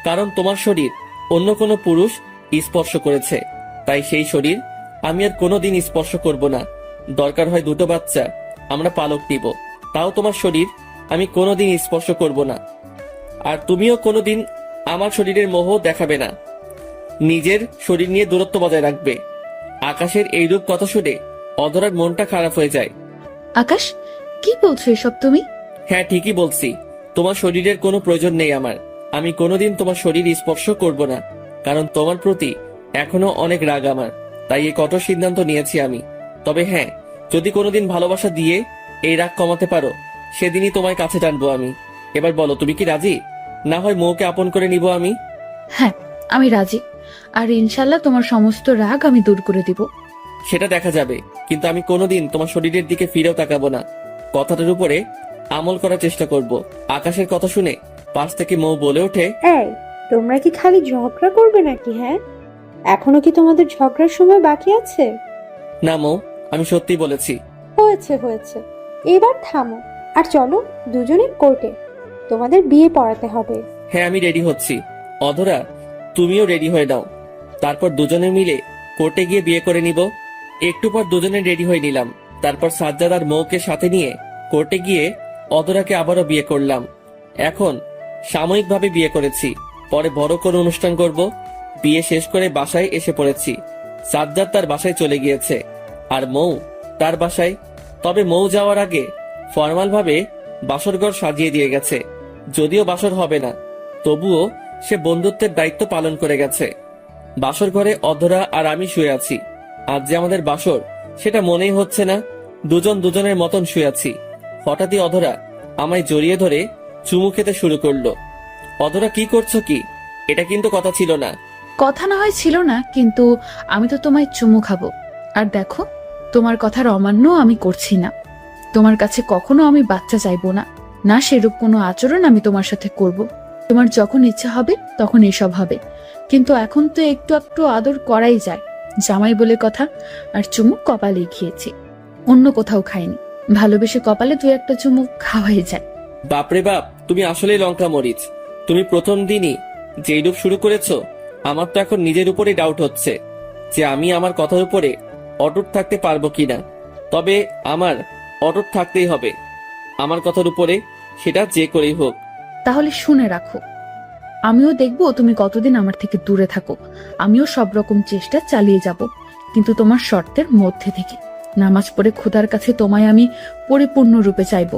কারণ তোমার শরীর অন্য কোনো পুরুষ স্পর্শ করেছে। তাই সেই শরীর আমি আর কোনোদিন স্পর্শ করব না। দরকার হয় 2টো বাচ্চা আমরা পালক নিব, তাও তোমার শরীর আমি কোনোদিন স্পর্শ করব না। আর তুমিও কোনোদিন আমার শরীরের মোহ দেখাবে না, নিজের শরীর নিয়ে দূরত্ব বজায় রাখবে। আকাশের এইরূপ কথা শুনে অধরার মনটা খারাপ হয়ে যায়। আকাশ, কি বলছো এসব তুমি? হ্যাঁ ঠিকই বলছি, তোমার শরীরের কোনো প্রয়োজন নেই আমার। আমি কোনোদিন তোমার শরীর স্পর্শ করব না, কারণ তোমার প্রতি এখনো অনেক রাগ আমার। তাই এই কঠোর সিদ্ধান্ত নিয়েছি আমি। তবে হ্যাঁ, যদি কোনোদিন ভালোবাসা দিয়ে এই রাগ কমাতে পারো, সেদিনই তোমায় কাছে টানবো আমি। এবার বলো, তুমি কি রাজি? না হয় মৌকে আপন করে নিব আমি। হ্যাঁ, আমি রাজি। আর ইনশাল্লাহ তোমার সমস্ত রাগ আমি দূর করে দিব। সেটা দেখা যাবে, কিন্তু আমি কোনোদিন তোমার শরীরের দিকে ফিরেও তাকাবো না। কথাটার উপরে আমল করার চেষ্টা করব। আকাশের কথা শুনে পাশ থেকে মৌ বলে ওঠে, এই, তোমরা কি খালি ঝগড়া করবে নাকি? হ্যাঁ, এখনো কি তোমাদের ঝগড়ার সময় বাকি আছে? না মৌ, আমি সত্যি বলেছি। হয়েছে হয়েছে, এবার থামো আর চলো দুজনে কোর্টে, তোমাদের বিয়ে পড়াতে হবে। হ্যাঁ, আমি রেডি হচ্ছি। অধরা, তুমিও রেডি হয়ে নাও, তারপর দুজনে মিলে কোর্টে গিয়ে বিয়ে করে নিব। একটু পর দুজনে রেডি হয়ে নিলাম। তারপর সাজ্জাদ আর মৌকে সাথে নিয়ে কোর্টে গিয়ে অধরাকে আবারও বিয়ে করলাম। এখন সাময়িকভাবে বিয়ে করেছি, পরে বড় করে অনুষ্ঠান করব। বিয়ে শেষ করে বাসায় এসে পড়েছি। সাজ্জাদ তার বাসায় চলে গিয়েছে আর মৌ তার বাসায়। তবে মৌ যাওয়ার আগে ফরমাল ভাবে বাসরঘর সাজিয়ে দিয়ে গেছে। যদিও বাসর হবে না, তবুও সে বন্ধুত্বের দায়িত্ব পালন করে গেছে। বাসর ঘরে অধরা আর আমি শুয়ে আছি। আজ যে আমাদের বাসর সেটা মনেই হচ্ছে না। দুজন দুজনের মতন শুয়ে আছি। হঠাৎই অধরা আমায় জড়িয়ে ধরে চুমু খেতে শুরু করলো। অধরা, কি করছো কি? এটা কিন্তু কথা ছিল না। কথা না হয় ছিল না, কিন্তু আমি তো তোমায় চুমু খাবো। আর দেখো, তোমার কথার অমান্য আমি করছি না। তোমার কাছে কখনো আমি বাচ্চা চাইবো না, না সেরূপ কোনো আচরণ আমি তোমার সাথে করব। তোমার যখন ইচ্ছা হবে তখন এসব হবে, কিন্তু এখন তো একটু একটু আদর করাই যায়। জামাই বলে কথা। আর চুমু কপালে খেয়েছি, অন্য কোথাও খাইনি। ভালোবেসে কপালে দুই একটা চুমু খাওয়াই যায়। বাপরে বাপ, তুমি আসলেই লঙ্কা মরিচ। তুমি প্রথম দিনই যেই রূপ শুরু করেছো, আমার তো এখন নিজের উপরেই ডাউট হচ্ছে যে আমি আমার কথার উপরে অটুট থাকতে পারবো কিনা। তবে আমার অটুট থাকতেই হবে আমার কথার উপরে, সেটা যে করেই হোক। তাহলে শুনে রাখো, আমিও দেখবো তুমি কতদিন আমার থেকে দূরে থাকো। আমিও সব রকম চেষ্টা চালিয়ে যাব, কিন্তু তোমার শর্তের মধ্যে থেকে। নামাজ পড়ে খোদার কাছে তোমায় আমি পরিপূর্ণ রূপে চাইবো।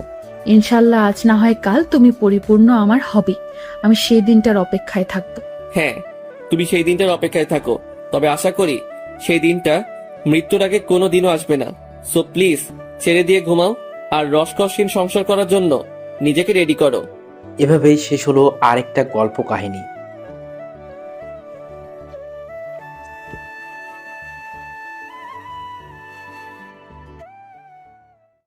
ইনশাল্লাহ আজ না হয় কাল তুমি পরিপূর্ণ আমার হবে। আমি সেই দিনটার অপেক্ষায় থাকবো। হ্যাঁ, তুমি সেই দিনটার অপেক্ষায় থাকো। তবে আশা করি সেই দিনটা মৃত্যুর আগে কোনো দিনও আসবে না। সো প্লিজ ছেড়ে দিয়ে ঘুমাও আর রসকসহীন সংসার করার জন্য নিজেকে রেডি করো। এভাবেই শেষ হলো আরেকটা গল্প কাহিনী।